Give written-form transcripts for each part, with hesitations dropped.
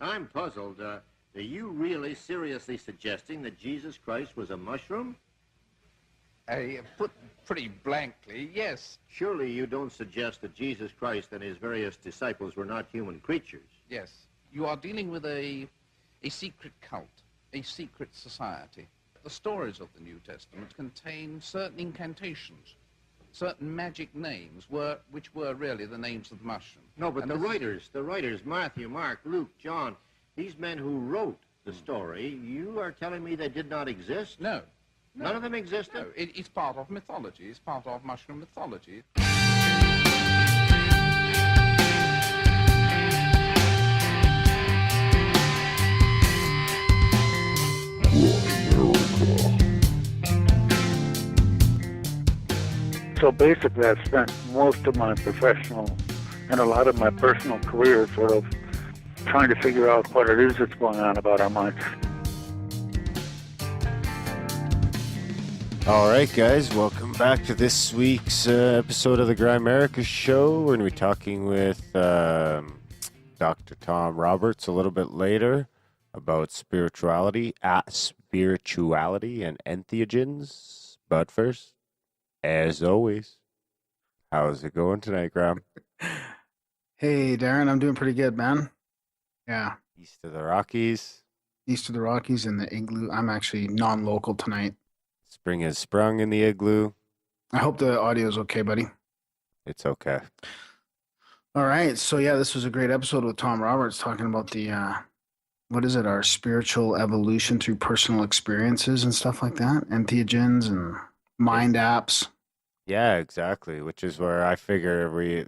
I'm puzzled. Are you really seriously suggesting that Jesus Christ was a mushroom? Put pretty blankly, yes. Surely you don't suggest that Jesus Christ and his various disciples were not human creatures. Yes. You are dealing with a secret cult, a secret society. The stories of the New Testament contain certain incantations, certain magic names, which were really the names of the mushroom. No, but the writers, Matthew, Mark, Luke, John, these men who wrote the story, you are telling me they did not exist? No. None of them existed? No, it's part of mythology. It's part of mushroom mythology. So basically, I've spent most of my professional and a lot of my personal career sort of trying to figure out what it is that's going on about our minds. All right, guys, welcome back to this week's episode of the Grimerica show. We're going to be talking with Dr. Tom Roberts a little bit later about spirituality and entheogens. But first, as always, how's it going tonight, Graham? Hey, Darren, I'm doing pretty good, man. Yeah. East of the Rockies. East of the Rockies in the igloo. I'm actually non-local tonight. Spring has sprung in the igloo. I hope the audio is okay, buddy. It's okay. All right. So, yeah, this was a great episode with Tom Roberts talking about the, our spiritual evolution through personal experiences and stuff like that. Entheogens and mind apps. Yeah, exactly. Which is where I figure we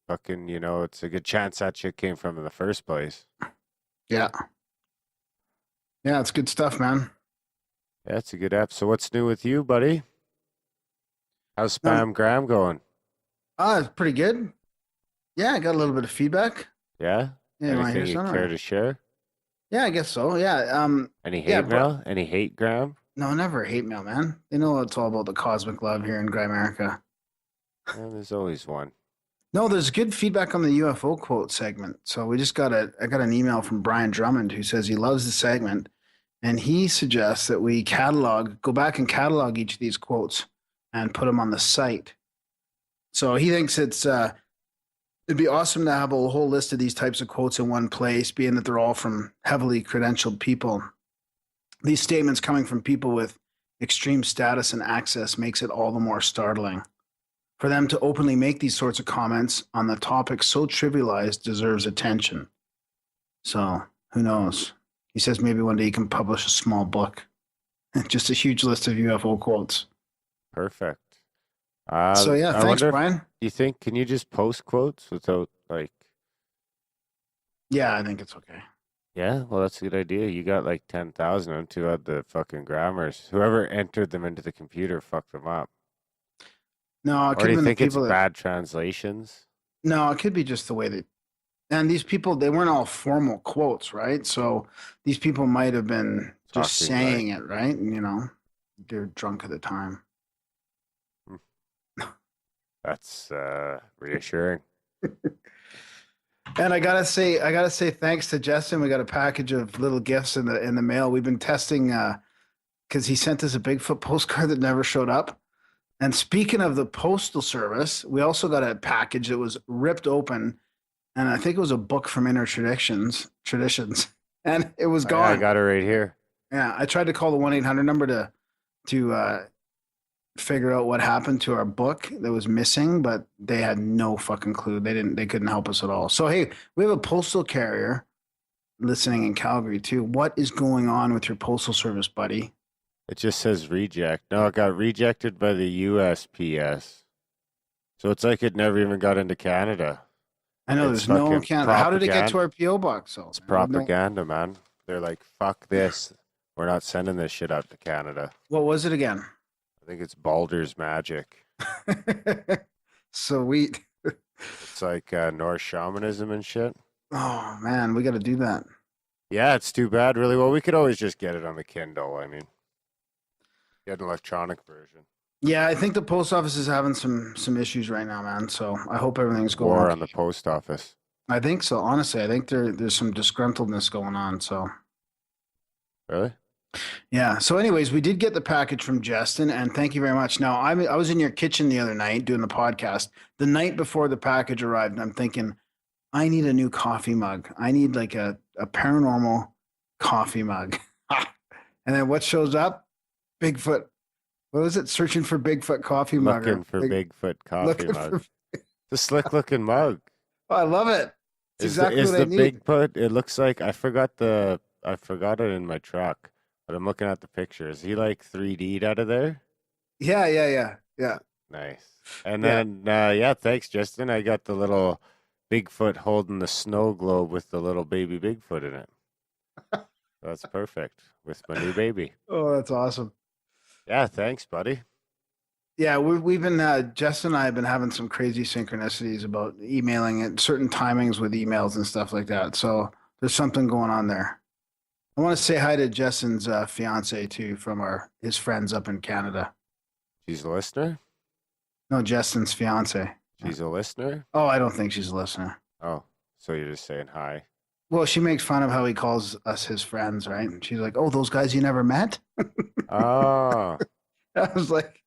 fucking, it's a good chance that shit came from in the first place. Yeah. Yeah, it's good stuff, man. Yeah, it's a good app. So what's new with you, buddy? How's Spam Graham going? It's pretty good. Yeah, I got a little bit of feedback. Yeah? Yeah, anything you care to share? Yeah, I guess so. Yeah. Any hate mail? Any hate, Graham? No, never hate mail, man. They know it's all about the cosmic love here in Grimerica. Yeah, there's always one. No, there's good feedback on the UFO quote segment. So we just got I got an email from Brian Drummond who says he loves the segment. And he suggests that we go back and catalog each of these quotes and put them on the site. So he thinks it'd be awesome to have a whole list of these types of quotes in one place, being that they're all from heavily credentialed people. These statements coming from people with extreme status and access makes it all the more startling. For them to openly make these sorts of comments on the topic so trivialized deserves attention. So who knows? He says maybe one day he can publish a small book. Just a huge list of UFO quotes. Perfect. So yeah, thanks, Brian. Can you just post quotes without Yeah, I think it's okay. Yeah, well, that's a good idea. You got 10,000 of them to add the fucking grammars. Whoever entered them into the computer fucked them up. No, it or do you think it's bad translations? No, it could be just the way that. And these people, they weren't all formal quotes, right? So these people might have been just saying it, right? And, they're drunk at the time. That's reassuring. And I gotta say thanks to Justin. We got a package of little gifts in the mail. We've been testing because he sent us a Bigfoot postcard that never showed up. And speaking of the postal service, we also got a package that was ripped open. And I think it was a book from Inner Traditions, and it was gone. I got it right here. Yeah, I tried to call the 1-800 number to figure out what happened to our book that was missing, but they had no fucking clue. They couldn't help us at all. So hey, we have a postal carrier listening in Calgary too. What is going on with your postal service, buddy? It just says reject. No, it got rejected by the USPS. So it's like it never even got into Canada. I know there's no Canada. How did it get to our PO box? So it's propaganda, man. They're like, fuck this. We're not sending this shit out to Canada. What was it again? I think it's Baldur's Magic. Sweet. It's like Norse shamanism and shit. Oh, man, we got to do that. Yeah, it's too bad, really. Well, we could always just get it on the Kindle. I mean, get an electronic version. Yeah, I think the post office is having some issues right now, man. So I hope everything's going War okay. on the post office. I think so. Honestly, I think there's some disgruntledness going on. So Really? yeah. So, anyways, we did get the package from Justin, and thank you very much. Now, I was in your kitchen the other night doing the podcast. The night before the package arrived, and I'm thinking, I need a new coffee mug. I need like a paranormal coffee mug. And then what shows up? Bigfoot. What was it? Searching for Bigfoot coffee mug. Looking for Bigfoot coffee looking mug. for- The slick looking mug. Oh, I love it. It's exactly is what I the need. Bigfoot? It looks like I forgot it in my truck, but I'm looking at the picture. Is he like 3D'd out of there? Yeah. Nice. And Yeah. then yeah, thanks, Justin. I got the little Bigfoot holding the snow globe with the little baby Bigfoot in it. That's perfect with my new baby. Oh, that's awesome. Yeah, thanks, buddy. Yeah, we've been Justin and I have been having some crazy synchronicities about emailing at certain timings with emails and stuff like that. So there's something going on there. I want to say hi to Justin's fiance too, from his friends up in Canada. She's a listener? No, Justin's fiance. She's a listener? Oh, I don't think she's a listener. Oh, so you're just saying hi. Well, she makes fun of how he calls us his friends, right? And she's like, "Oh, those guys you never met?" Oh, I was like,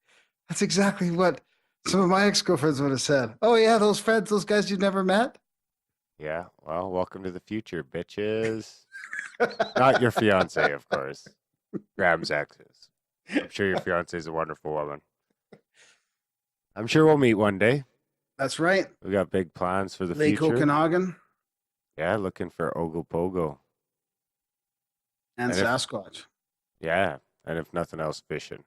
"That's exactly what some of my ex-girlfriends would have said." Oh yeah, those friends, those guys you never met. yeah. Well, welcome to the future, bitches. Not your fiance, of course. Graham's exes. I'm sure your fiance is a wonderful woman. I'm sure we'll meet one day. That's right. We got big plans for the Lake future. Okanagan Yeah, looking for Ogopogo. and And if- Sasquatch. Yeah, and if nothing else, fishing.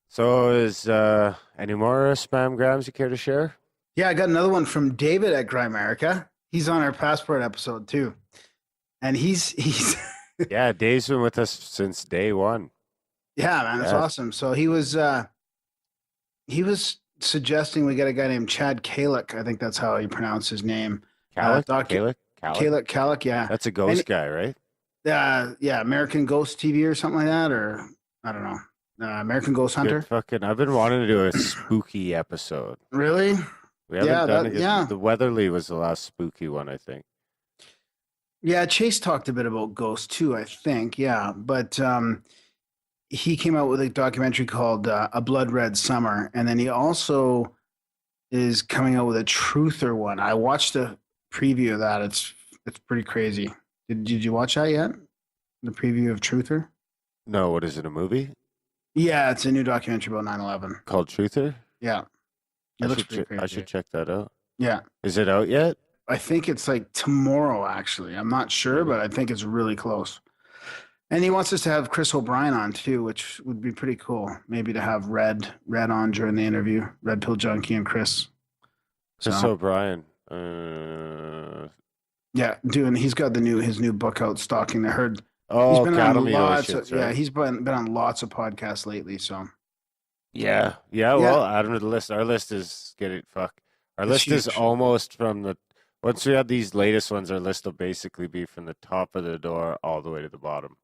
So is any more spam grams you care to share? Yeah, I got another one from David at Grimerica. He's on our passport episode too, and he's Yeah, Dave's been with us since day one. yeah, man, that's Yeah. awesome. So he was suggesting we get a guy named Chad Kalick. I think that's how you pronounce his name. Kalik? Kalick, yeah. That's a ghost And- guy, right? Yeah, American Ghost TV or something like that, or I don't know. American Ghost Hunter. Good fucking. I've been wanting to do a spooky episode. Really? We haven't Yeah, done that- it. yeah. The Weatherly was the last spooky one, I think. Yeah, Chase talked a bit about ghosts too, I think. Yeah, but he came out with a documentary called A Blood Red Summer, and then he also is coming out with a truther one. I watched a preview of that. It's pretty crazy. Did you watch that yet? The preview of Truther? No, what is it? A movie Yeah, it's a new documentary about 9/11. called Truther? Yeah, it looks pretty crazy. I should check that out. Yeah, Is it out yet? I think it's like tomorrow. Actually, I'm not sure, but I think it's really close. And he wants us to have Chris O'Brien on too, which would be pretty cool. Maybe to have Red on during the interview. Red Pill Junkie and Chris. Chris So, O'Brien. yeah, he's got his new book out, Stalking the Herd. Oh, He's been on Academy lots Relations, of, yeah, right? he's been on lots of podcasts lately. So Yeah. Well, add him to the list. Our list is Our It's list is huge. almost from the. Once we have these latest ones, our list will basically be from the top of the door all the way to the bottom.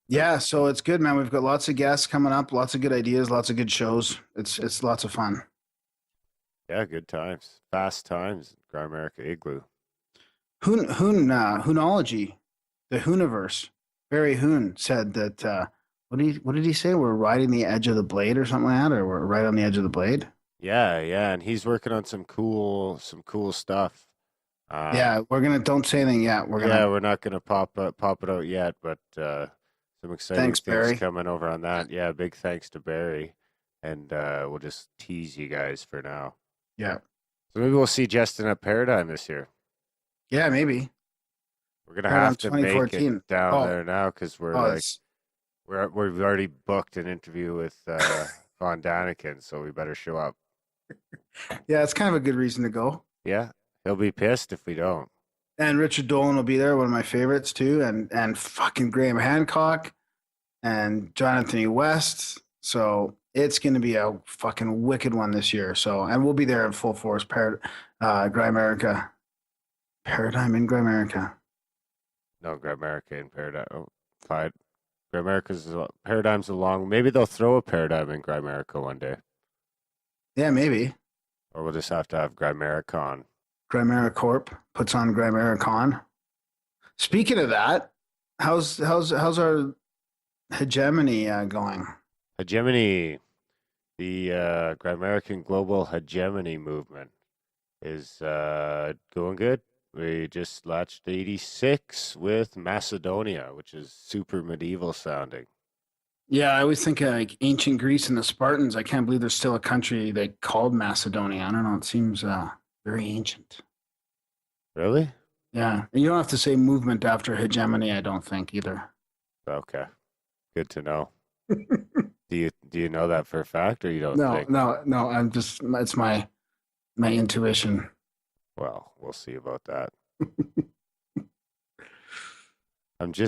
yeah, so it's good, man. We've got lots of guests coming up, lots of good ideas, lots of good shows. It's lots of fun. Yeah, good times, fast times. Grimerica Igloo. Hoonology, the Hooniverse. Barry Hoon said that. What did he say? We're riding the edge of the blade or something like that, or we're right on the edge of the blade. Yeah, and he's working on some cool stuff. Yeah, don't say anything yet. We're not gonna pop it out yet, but some exciting Thanks, things Barry. coming over on that. Yeah, big thanks to Barry, and we'll just tease you guys for now. Yeah, So maybe we'll see Justin at Paradigm this year. yeah, maybe. We're gonna Paradigm have to make 2014. it down Oh. there now because we're Oh, like it's we've already booked an interview with Von Daniken, so we better show up. yeah, it's kind of a good reason to go. Yeah, he'll be pissed if we don't. And Richard Dolan will be there, one of my favorites too, and fucking Graham Hancock and Jonathan West. So it's going to be a fucking wicked one this year. So, and we'll be there in full force. Grimerica, Paradigm in Grimerica. No, Grimerica and Paradigm. Oh, fine. Paradigm's along. Maybe they'll throw a Paradigm in Grimerica one day, Yeah, maybe or we'll just have to have Grimerica on. Grimerica Corp puts on Grimericon. Speaking of that, how's our hegemony going? Hegemony, the Grimerican global hegemony movement is going good. We just latched 86 with Macedonia, which is super medieval sounding. Yeah, I always think of like ancient Greece and the Spartans. I can't believe there's still a country they called Macedonia. I don't know. It seems very ancient. Really? Yeah, and you don't have to say movement after hegemony. I don't think either. Okay, good to know. Do you know that for a fact, or you don't No, think? no. I'm just it's my intuition. Well, we'll see about that.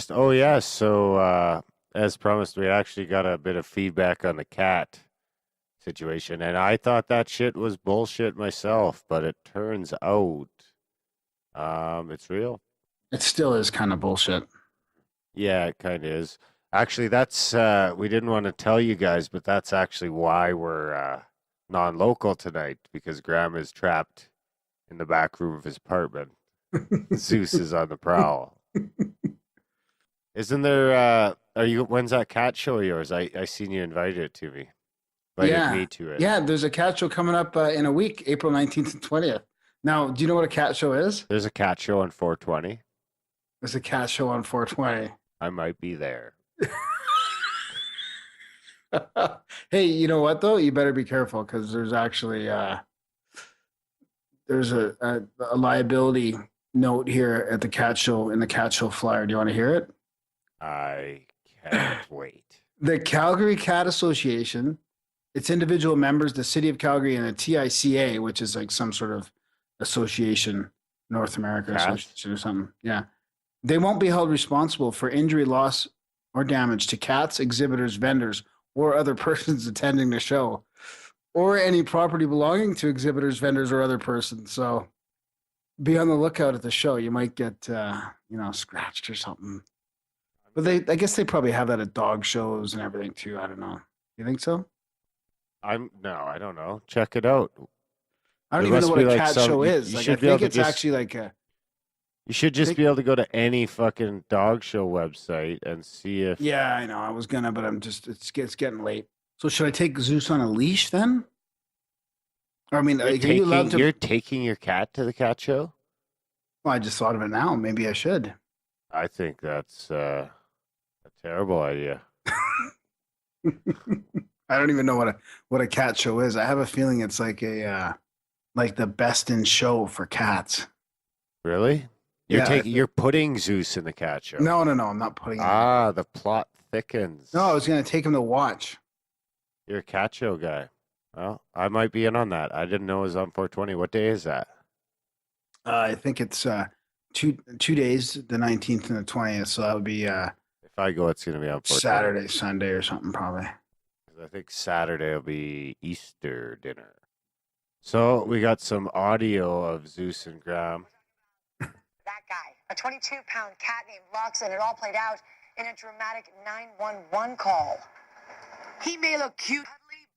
Oh yeah, so as promised, we actually got a bit of feedback on the cat situation, and I thought that shit was bullshit myself, but it turns out it's real. It still is kind of bullshit. Yeah, it kind of is. Actually, that's we didn't want to tell you guys, but that's actually why we're non-local tonight, because Graham is trapped in the back room of his apartment. Zeus is on the prowl. Isn't there when's that cat show of yours? I seen you invited it to me. Invited me to it. Yeah, there's a cat show coming up in a week, April 19th and 20th. Now, do you know what a cat show is? There's a cat show on 420. There's a cat show on 420. I might be there. Hey, you know what though? You better be careful because there's actually there's a liability note here at the cat show in the cat show flyer. Do you want to hear it? I can't wait. The Calgary Cat Association, its individual members, the City of Calgary, and the TICA, which is like some sort of association, North America Association or something. Yeah. They won't be held responsible for injury, loss, or damage to cats, exhibitors, vendors, or other persons attending the show, or any property belonging to exhibitors, vendors, or other persons. So be on the lookout at the show. You might get, scratched or something. But I guess they probably have that at dog shows and everything too. I don't know. You think so? I don't know. Check it out. I don't even know what a cat show is. Like, I think it's actually like a. You should just be able to go to any fucking dog show website and see if. Yeah, I know. I was gonna, but it's getting late. So should I take Zeus on a leash then? Or I mean, are you allowed to? You're taking your cat to the cat show? Well, I just thought of it now. Maybe I should. I think that's a terrible idea. I don't even know what a cat show is. I have a feeling it's like like the best in show for cats. Really? You're putting Zeus in the cat show. No, I'm not putting him. The plot thickens. No, I was gonna take him to watch. You're a cat show guy. Well, I might be in on that. I didn't know it was on 420. What day is that? I think it's two days, the 19th and the 20th. So that would be if I go, it's gonna be on 420. Saturday, Sunday, or something probably. I think Saturday will be Easter dinner. So we got some audio of Zeus and Graham. That guy, a 22-pound cat named Lux, and it all played out in a dramatic 911 call. He may look cute,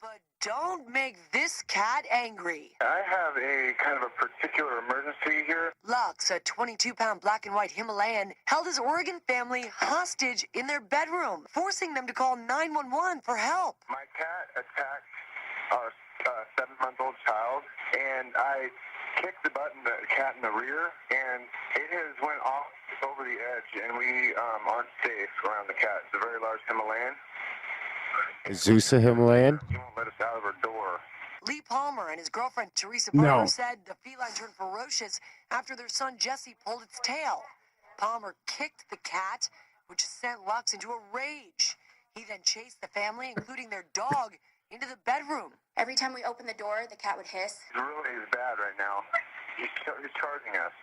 but don't make this cat angry. I have a kind of a particular emergency here. Lux, a 22-pound black and white Himalayan, held his Oregon family hostage in their bedroom, forcing them to call 911 for help. My cat attacked our 7-month-old child, and I kicked the cat in the rear, and it has went off over the edge, and we aren't safe around the cat. It's a very large Himalayan. Is Zeus a Himalayan? He won't let us out of our door. Lee Palmer and his girlfriend Teresa Palmer said the feline turned ferocious after their son Jesse pulled its tail. Palmer kicked the cat, which sent Lux into a rage. He then chased the family, including their dog, into the bedroom. Every time we opened the door, the cat would hiss. He's bad right now. He's charging us.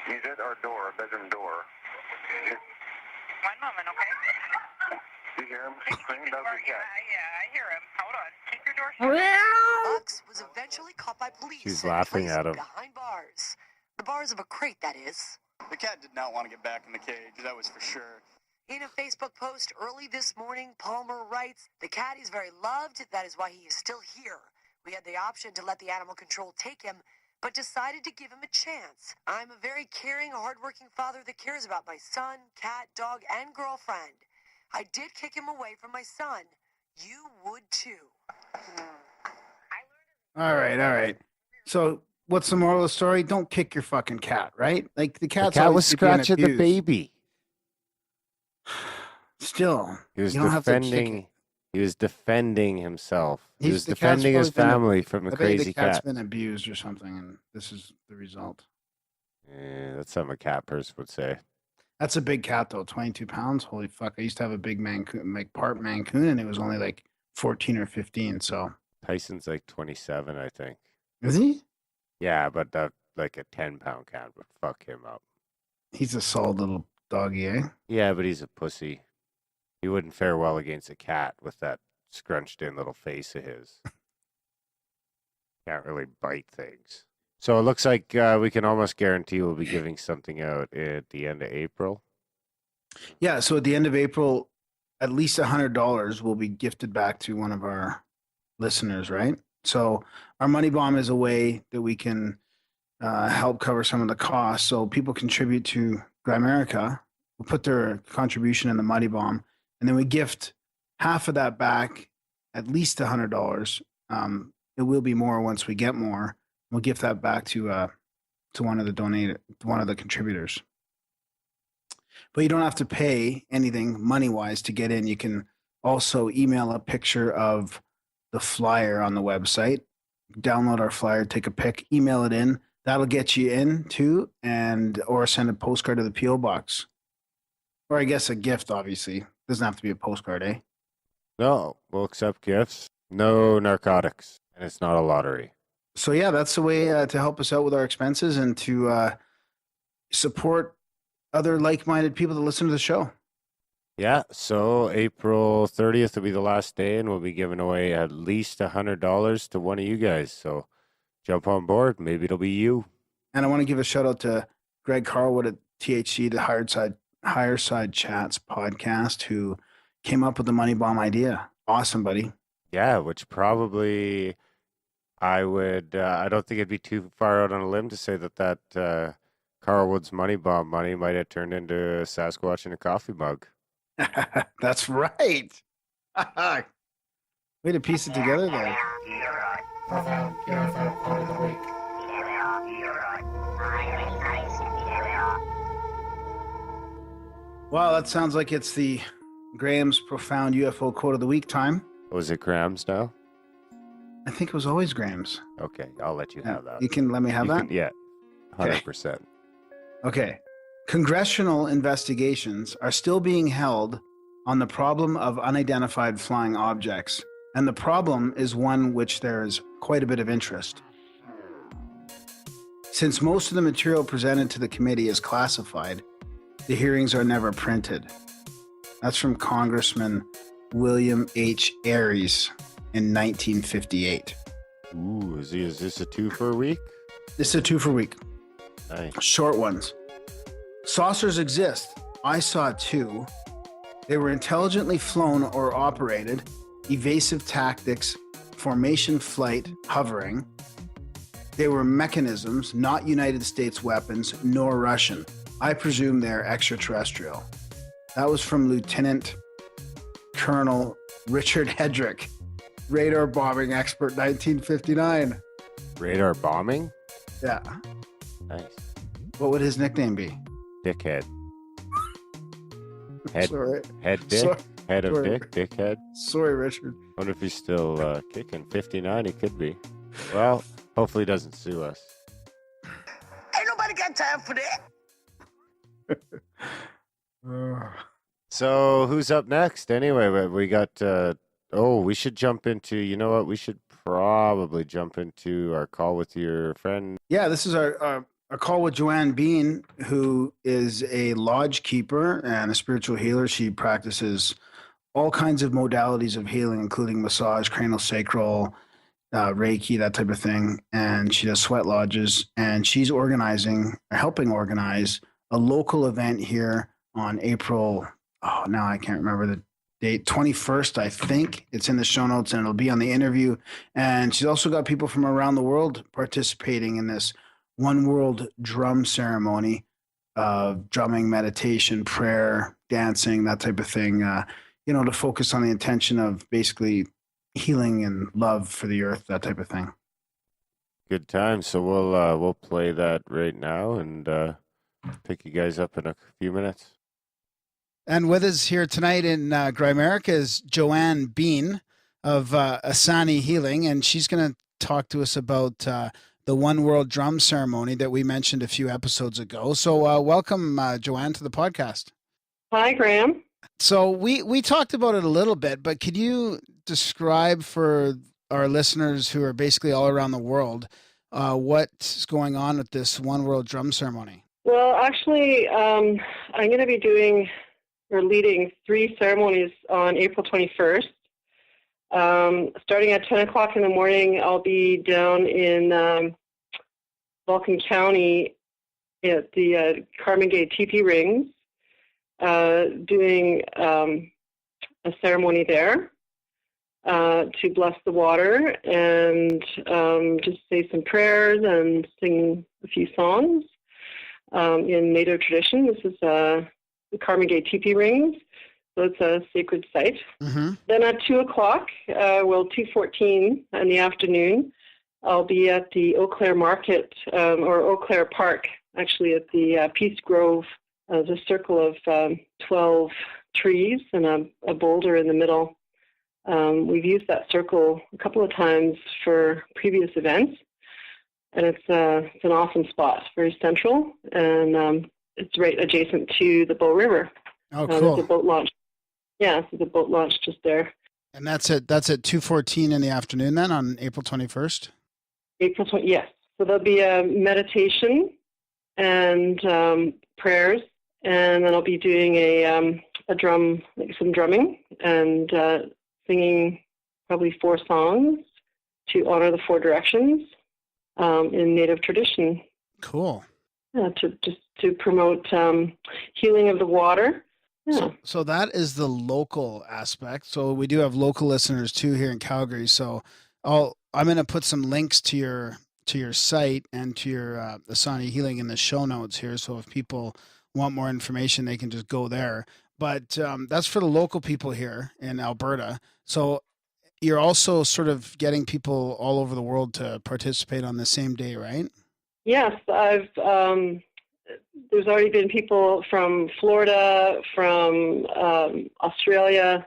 He's at our door, bedroom door. One moment, okay? You hear him screaming? That was the cat. Yeah, I hear him. Hold on. Keep your door shut. Lux was eventually caught by police. She's and laughing placed at him. behind bars. The bars of a crate, that is. The cat did not want to get back in the cage, that was for sure. In a Facebook post early this morning, Palmer writes, "The cat is very loved. That is why he is still here. We had the option to let the animal control take him, but decided to give him a chance. I'm a very caring, hardworking father that cares about my son, cat, dog, and girlfriend. I did kick him away from my son. You would too. All right. So what's the moral of the story? Don't kick your fucking cat, right? Like the The cat's cat was obviously being scratching the abused. baby. Still, He was you don't have to kick defending. it. He was defending himself. He was The cat's defending his probably been family from a I bet crazy the cat's cat. been abused or something, and this is the result. Yeah, that's something a cat person would say. That's a big cat, though. 22 pounds. Holy fuck! I used to have a big Mancoon, like part Mancoon, and it was only like 14 or 15. So Tyson's like 27, I think. is he? Yeah, but like a 10-pound cat would fuck him up. He's a solid little doggy, eh? Yeah, but he's a pussy. He wouldn't fare well against a cat with that scrunched in little face of his. Can't really bite things. So it looks like we can almost guarantee we'll be giving something out at the end of April. Yeah. So at the end of April, at least $100 will be gifted back to one of our listeners, right? So our money bomb is a way that we can help cover some of the costs. So people contribute to Grimerica, will put their contribution in the money bomb, and then we gift half of that back, at least $100. It will be more once we get more. We'll gift that back to one of the contributors. But you don't have to pay anything money-wise to get in. You can also email a picture of the flyer on the website, download our flyer, take a pic, email it in. That'll get you in too, or send a postcard to the P.O. box. Or I guess a gift, obviously. Doesn't have to be a postcard, eh? No, we'll accept gifts. No narcotics. And it's not a lottery. So yeah, that's the way to help us out with our expenses and to support other like-minded people that listen to the show. Yeah, so April 30th will be the last day, and we'll be giving away at least $100 to one of you guys. So jump on board. Maybe it'll be you. And I want to give a shout out to Greg Carlwood at THC, the Higher Side Chats podcast, who came up with the money bomb idea. Awesome, buddy. Yeah, which probably I don't think it'd be too far out on a limb to say that Carlwood's money bomb money might have turned into a Sasquatch in a coffee mug. That's right. Way to piece it together there. Wow, that sounds like it's the Graham's Profound UFO Quote of the Week time. Was it Grams now? I think it was always Graham's. Okay, I'll let you have that. You can let me have that? Yeah, 100%. Okay. Congressional investigations are still being held on the problem of unidentified flying objects, and the problem is one which there is quite a bit of interest. Since most of the material presented to the committee is classified, the hearings are never printed. That's from Congressman William H. Aries in 1958. Ooh, is this a 2 for a week? This is a 2 for a week. Nice. Short ones. Saucers exist. I saw 2. They were intelligently flown or operated, evasive tactics, formation flight, hovering. They were mechanisms, not United States weapons, nor Russian. I presume they're extraterrestrial. That was from Lieutenant Colonel Richard Hedrick, radar bombing expert, 1959. Radar bombing? Yeah. Nice. What would his nickname be? Dickhead. Head, Sorry. head dick? Sorry. Head of Sorry. dick? Dickhead? Sorry, Richard. Wonder if he's still kicking. 59, he could be. Well, hopefully he doesn't sue us. Ain't nobody got time for that. So who's up next? Anyway, we got. We should jump into. You know what? We should probably jump into our call with your friend. Yeah, this is our call with Joanne Bean, who is a lodge keeper and a spiritual healer. She practices all kinds of modalities of healing, including massage, cranial sacral, Reiki, that type of thing. And she does sweat lodges, and she's helping organize a local event here on April. Oh, now I can't remember date, 21st, I think. It's in the show notes, and it'll be on the interview. And she's also got people from around the world participating in this One World Drum ceremony of drumming, meditation, prayer, dancing, that type of thing, to focus on the intention of basically healing and love for the earth, that type of thing. Good time. So we'll play that right now and pick you guys up in a few minutes. And with us here tonight in Grimerica is Joanne Bean of Asani Healing, and she's going to talk to us about the One World Drum ceremony that we mentioned a few episodes ago. So welcome, Joanne, to the podcast. Hi, Graham. So we talked about it a little bit, but could you describe for our listeners who are basically all around the world what's going on with this One World Drum ceremony? Well, actually, I'm going to be leading 3 ceremonies on April 21st. Starting at 10 o'clock in the morning, I'll be down in Vulcan County at the Carmen Gay Teepee Rings, doing a ceremony there to bless the water and just say some prayers and sing a few songs in Native tradition. This is the Carmen Gay Teepee Rings, so it's a sacred site. Mm-hmm. Then at 2 o'clock, 2:14 in the afternoon, I'll be at the Eau Claire Market, or Eau Claire Park, actually at the Peace Grove. There's a circle of 12 trees and a boulder in the middle. We've used that circle a couple of times for previous events, and it's an awesome spot, very central, and it's right adjacent to the Bow River. Oh, cool. There's a boat launch. Yeah, there's a boat launch just there. And that's at 2:14 in the afternoon then on April 21st? Yes. So there'll be a meditation and prayers, and then I'll be doing a drum, like some drumming, and singing probably 4 songs to honor the 4 directions in Native tradition. Cool. Yeah, to promote healing of the water. Yeah. So that is the local aspect. So we do have local listeners too here in Calgary. So I'm going to put some links to your site and to your Asani Healing in the show notes here. So if people want more information, they can just go there. But that's for the local people here in Alberta. So you're also sort of getting people all over the world to participate on the same day, right? Yes, there's already been people from Florida, from Australia,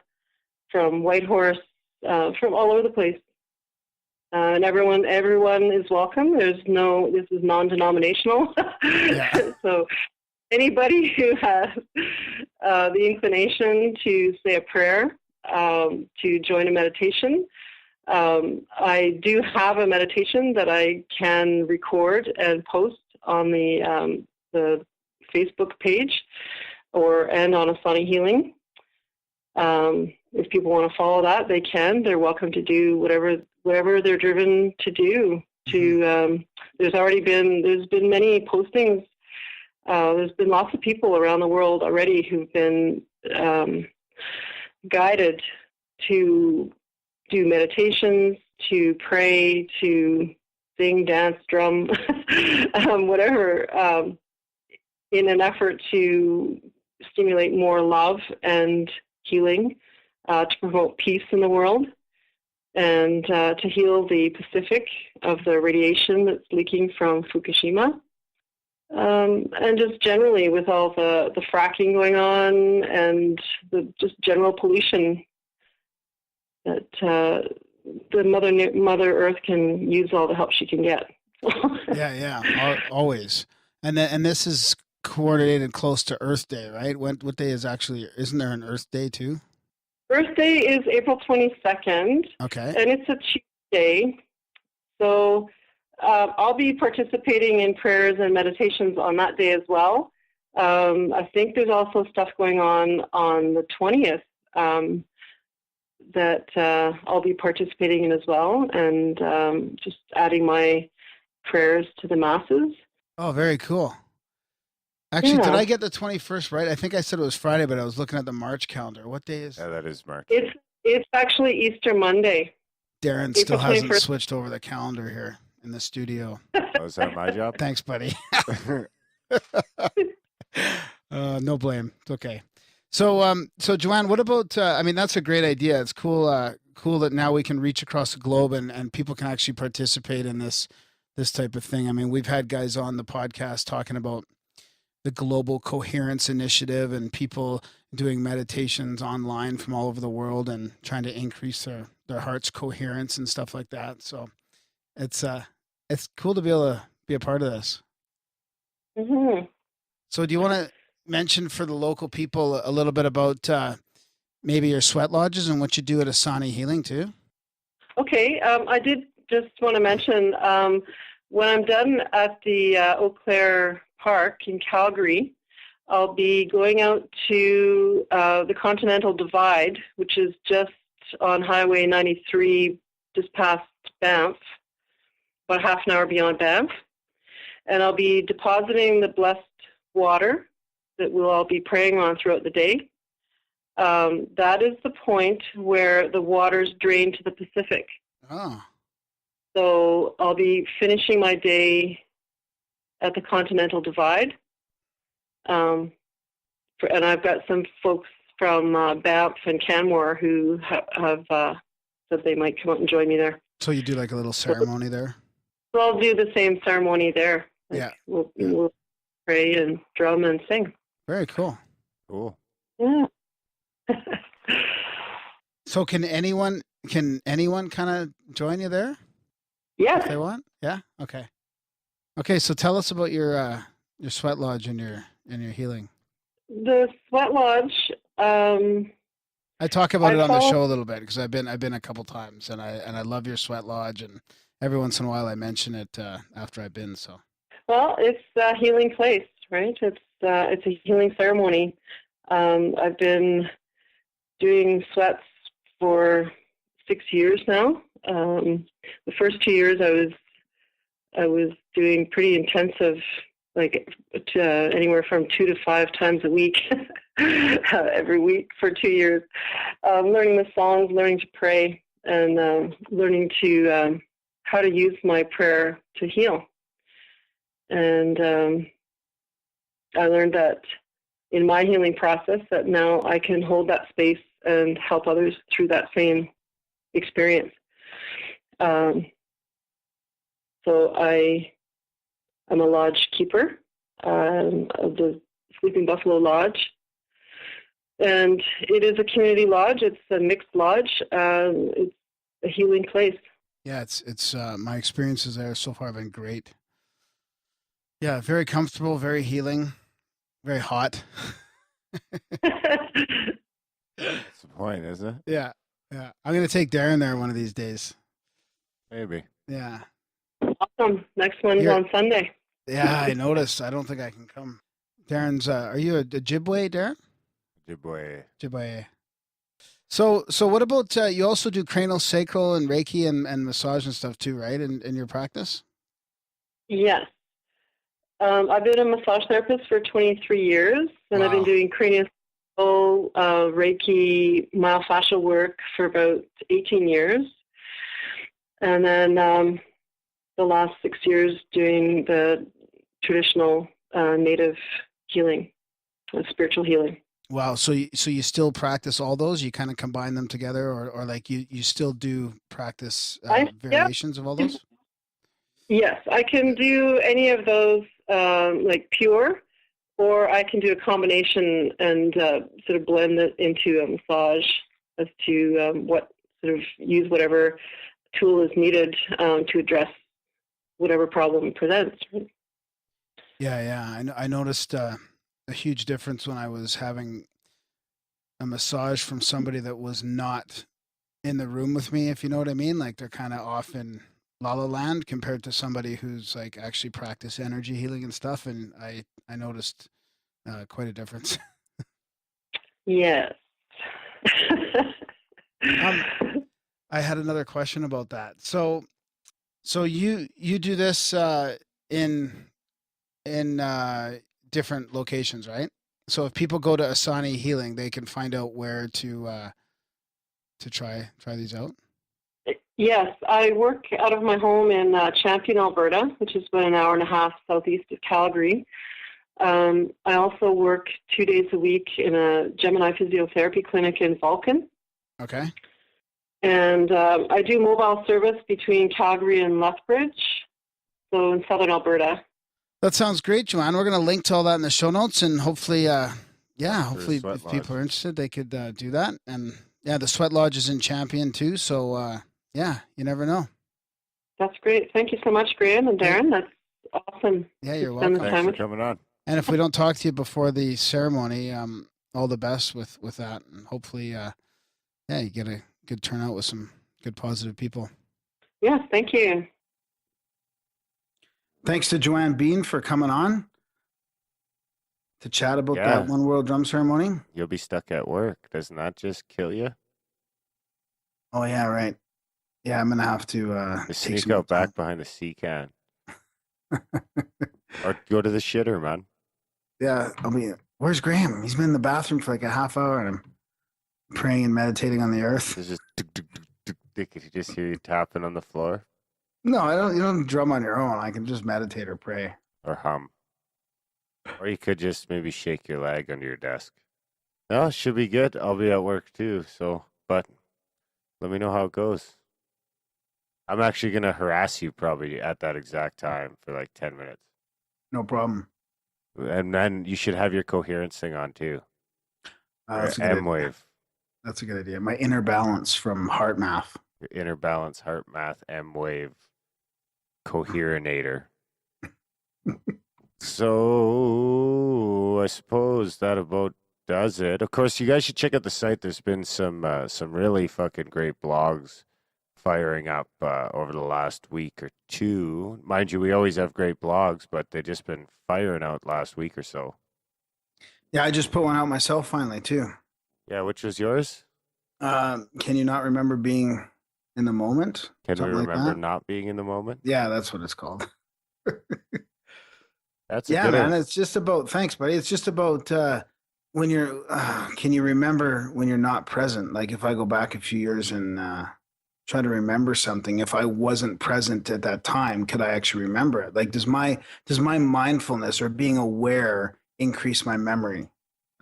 from Whitehorse, from all over the place. And everyone is welcome. This is non-denominational. Yeah. So anybody who has the inclination to say a prayer, to join a meditation, I do have a meditation that I can record and post on the Facebook page and on Asani Healing. If people want to follow that, they can. They're welcome to do whatever they're driven to do. There's been many postings. There's been lots of people around the world already who've been guided to do meditations, to pray, to sing, dance, drum, whatever, in an effort to stimulate more love and healing, to promote peace in the world, and to heal the Pacific of the radiation that's leaking from Fukushima. And just generally with all the fracking going on and the just general pollution, that the Mother Earth can use all the help she can get. Yeah, always. And this is coordinated close to Earth Day, right? What day isn't there an Earth Day too? Earth Day is April 22nd. Okay. And it's a Tuesday. So I'll be participating in prayers and meditations on that day as well. I think there's also stuff going on the 20th that I'll be participating in as well, and just adding my prayers to the masses. Oh, very cool. Actually, did Yeah. I get the 21st right? I think I said it was Friday, but I was looking at the March calendar. What day is? Yeah, that is March. It's actually Easter Monday. Darren April still hasn't 21st. switched over the calendar here in the studio. Oh, is that my job? Thanks, buddy. No blame. It's okay. So Joanne, what about? I mean, that's a great idea. It's cool. Cool that now we can reach across the globe and people can actually participate in this type of thing. I mean, we've had guys on the podcast talking about the Global Coherence Initiative and people doing meditations online from all over the world and trying to increase their heart's coherence and stuff like that. So it's cool to be able to be a part of this. Mm-hmm. So do you want to mention for the local people a little bit about maybe your sweat lodges and what you do at Asani Healing too? Okay. I did just want to mention when I'm done at the Eau Claire Park in Calgary, I'll be going out to the Continental Divide, which is just on Highway 93, just past Banff, about half an hour beyond Banff. And I'll be depositing the blessed water that we'll all be praying on throughout the day. That is the point where the waters drain to the Pacific. Oh. So I'll be finishing my day at the Continental Divide. And I've got some folks from Banff and Canmore who have said they might come out and join me there. So you do like a little ceremony there? So I'll do the same ceremony there. Yeah. We'll pray and drum and sing. Very cool. Cool. Yeah. So can anyone kind of join you there? Yes. If they want? Yeah? Okay. Okay, so tell us about your sweat lodge and your healing. The sweat lodge. I talk about it on the show a little bit because I've been a couple times and I love your sweat lodge, and every once in a while I mention it after I've been. So. Well, it's a healing place, right? It's a healing ceremony. I've been doing sweats for 6 years now. The first 2 years I was doing pretty intensive, like anywhere from 2 to 5 times a week, every week for 2 years, learning the songs, learning to pray, and learning to how to use my prayer to heal. And I learned that in my healing process that now I can hold that space and help others through that same experience. So I'm a lodge keeper of the Sleeping Buffalo Lodge. And it is a community lodge. It's a mixed lodge. It's a healing place. Yeah, it's my experiences there so far have been great. Yeah, very comfortable, very healing, very hot. That's the point, isn't it? Yeah. I'm going to take Darren there one of these days. Maybe. Yeah. Awesome. Next one's on Sunday. Yeah, I noticed. I don't think I can come. Darren's, are you a Ojibwe, Darren? Ojibwe. So what about, you also do cranial, sacral, and Reiki and massage and stuff too, right, in your practice? Yes. I've been a massage therapist for 23 years, and I've been doing cranial, Reiki, myofascial work for about 18 years. And then the last 6 years doing the traditional native healing, spiritual healing. Wow. So you still practice all those? You kind of combine them together, or like you still do practice variations of all those? Yes, I can do any of those like pure, or I can do a combination and sort of blend it into a massage as to what sort of use whatever tool is needed to address whatever problem presents. Yeah. I noticed a huge difference when I was having a massage from somebody that was not in the room with me, if you know what I mean. Like they're kind of off in La La Land compared to somebody who's like actually practice energy healing and stuff. And I noticed quite a difference. Yes. I had another question about that. So you do this in different locations, right? So if people go to Asani Healing, they can find out where to try these out. Yes, I work out of my home in Champion, Alberta, which is about an hour and a half southeast of Calgary. I also work 2 days a week in a Gemini physiotherapy clinic in Vulcan. Okay. And I do mobile service between Calgary and Lethbridge, so in southern Alberta. That sounds great, Joanne. We're going to link to all that in the show notes, and hopefully, hopefully if people are interested, they could do that. And yeah, the Sweat Lodge is in Champion too, so you never know. That's great. Thank you so much, Graham and Darren. That's awesome. Yeah, you're welcome. Thanks for coming on. And if we don't talk to you before the ceremony, all the best with that, and hopefully, you get a good turnout with some good positive people. Yes, thank you. Thanks to Joanne Bean for coming on to chat about that One World Drum Ceremony. You'll be stuck at work. Doesn't that just kill you? Oh, yeah, right. Yeah, I'm going to have to sneak out back behind the sea can. Or go to the shitter, man. Yeah, where's Graham? He's been in the bathroom for like a half hour, and I'm praying and meditating on the earth. It's just Could you just hear you tapping on the floor? No, I don't. You don't drum on your own. I can just meditate or pray. Or hum. Or you could just maybe shake your leg under your desk. No, it should be good. I'll be at work too, but let me know how it goes. I'm actually going to harass you probably at that exact time for like 10 minutes. No problem. And then you should have your coherence thing on too. M-wave. That's a good idea. My inner balance from Heart Math. Your inner balance, Heart Math, M-wave, coherenator. So I suppose that about does it. Of course, you guys should check out the site. There's been some really fucking great blogs firing up over the last week or two. Mind you, we always have great blogs, but they've just been firing out last week or so. Yeah, I just put one out myself finally too. Yeah, which was yours? Can you not remember being in the moment? Can we remember not being in the moment? Yeah, that's what it's called. That's man. It's just about. Thanks, buddy. It's just about when you're. Can you remember when you're not present? Like if I go back a few years and try to remember something, if I wasn't present at that time, could I actually remember it? Like does my mindfulness or being aware increase my memory?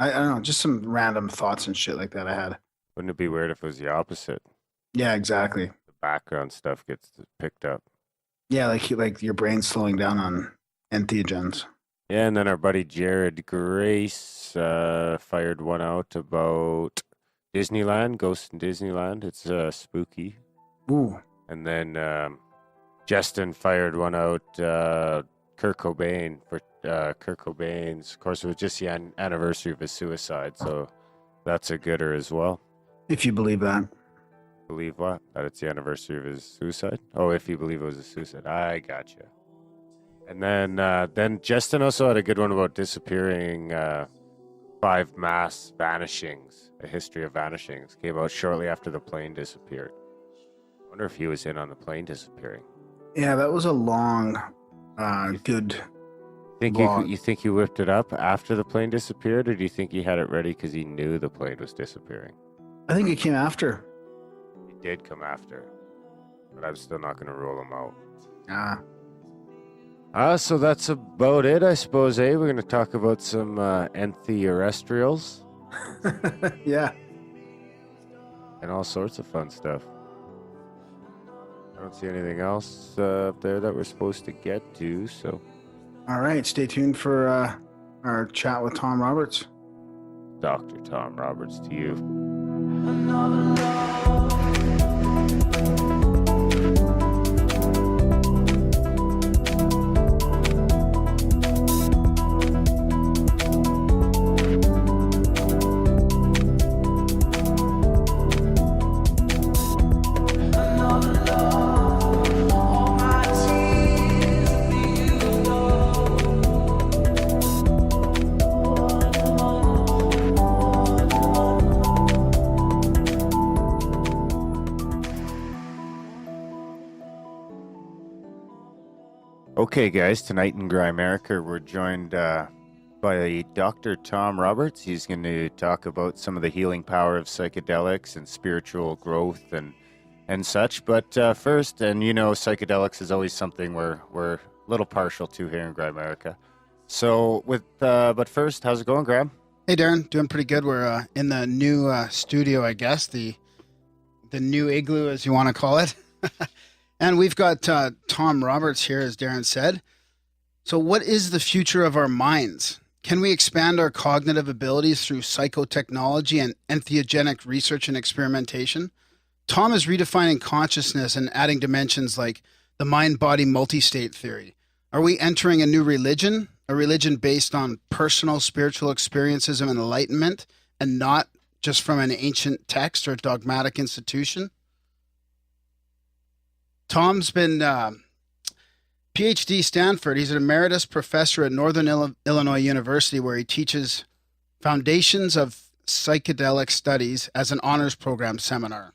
I don't know. Just some random thoughts and shit like that I had. Wouldn't it be weird if it was the opposite? Yeah, exactly. The background stuff gets picked up. Yeah, like your brain slowing down on entheogens. Yeah, and then our buddy Jared Grace fired one out about Disneyland, Ghost in Disneyland. It's spooky. Ooh. And then Justin fired one out, Kurt Cobain, for Kurt Cobain's. Of course, it was just the anniversary of his suicide, so that's a gooder as well. If you believe that. Believe what? That it's the anniversary of his suicide? Oh, if you believe it was a suicide. I gotcha. And then Justin also had a good one about disappearing 5 mass vanishings, a history of vanishings. Came out shortly after the plane disappeared. I wonder if he was in on the plane disappearing. Yeah, that was a long, good vlog. You think he whipped it up after the plane disappeared, or do you think he had it ready because he knew the plane was disappearing? I think it came after. He did come after, but I'm still not going to rule him out. So that's about it, I suppose, eh? We're going to talk about some entheorestrials. Yeah. And all sorts of fun stuff. I don't see anything else up there that we're supposed to get to, so... All right, stay tuned for our chat with Tom Roberts. Dr. Tom Roberts to you. Okay, guys, tonight in Grimerica, we're joined by Dr. Tom Roberts. He's going to talk about some of the healing power of psychedelics and spiritual growth and such. But first, and you know, psychedelics is always something we're a little partial to here in Grimerica. So, but first, how's it going, Graham? Hey, Darren. Doing pretty good. We're in the new studio, I guess, the new igloo, as you want to call it. And we've got Tom Roberts here, as Darren said. So what is the future of our minds? Can we expand our cognitive abilities through psychotechnology and entheogenic research and experimentation? Tom is redefining consciousness and adding dimensions like the mind-body multi-state theory. Are we entering a new religion? A religion based on personal spiritual experiences of enlightenment and not just from an ancient text or dogmatic institution? Tom's been PhD Stanford. He's an emeritus professor at Northern Illinois University, where he teaches Foundations of Psychedelic Studies as an honors program seminar.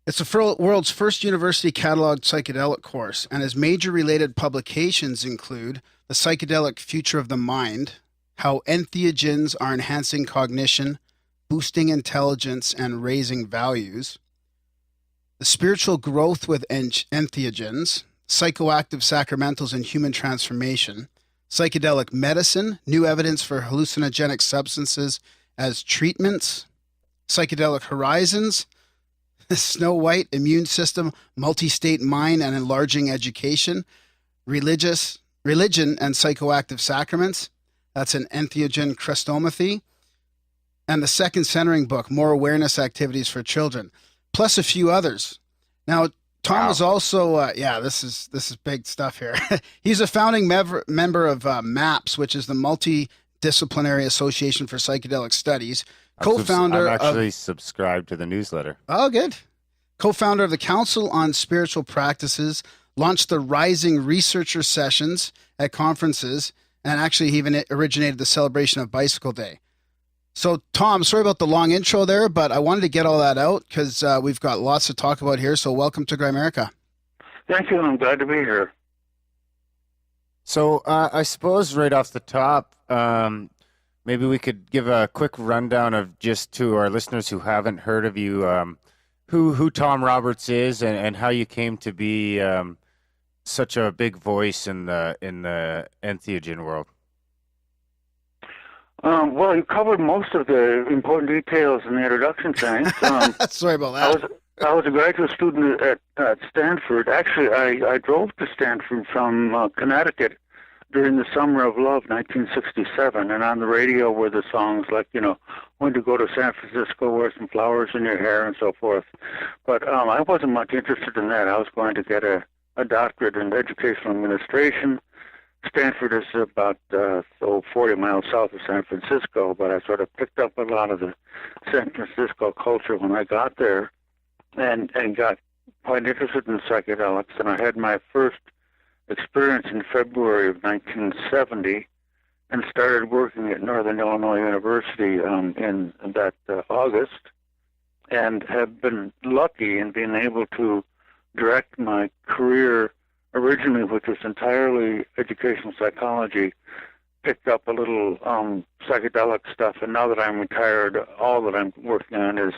It's the world's first university cataloged psychedelic course, and his major related publications include The Psychedelic Future of the Mind, How Entheogens Are Enhancing Cognition, Boosting Intelligence, and Raising Values, The Spiritual Growth with Entheogens, Psychoactive Sacramentals and Human Transformation, Psychedelic Medicine, New Evidence for Hallucinogenic Substances as Treatments, Psychedelic Horizons, Snow White, Immune System, Multi-State Mind and Enlarging Education, Religion and Psychoactive Sacraments, that's an entheogen chrestomathy, and the second centering book, More Awareness Activities for Children, plus a few others. Now, Tom is also, this is big stuff here. He's a founding member of MAPS, which is the Multidisciplinary Association for Psychedelic Studies. Co-founder I'm actually subscribed to the newsletter. Oh, good. Co-founder of the Council on Spiritual Practices, launched the Rising Researcher Sessions at conferences, and actually he even originated the celebration of Bicycle Day. So, Tom, sorry about the long intro there, but I wanted to get all that out because we've got lots to talk about here. So welcome to Grimerica. Thank you. I'm glad to be here. So I suppose right off the top, maybe we could give a quick rundown of just to our listeners who haven't heard of you, who Tom Roberts is and how you came to be such a big voice in the entheogen world. Well, you covered most of the important details in the introduction, thanks. Sorry about that. I was a graduate student at Stanford. Actually, I drove to Stanford from Connecticut during the Summer of Love, 1967, and on the radio were the songs like, when to go to San Francisco, wear some flowers in your hair, and so forth. But I wasn't much interested in that. I was going to get a doctorate in educational administration. Stanford is about 40 miles south of San Francisco, but I sort of picked up a lot of the San Francisco culture when I got there and got quite interested in psychedelics. And I had my first experience in February of 1970 and started working at Northern Illinois University in that August, and have been lucky in being able to direct my career originally, which was entirely educational psychology, picked up a little psychedelic stuff, and now that I'm retired, all that I'm working on is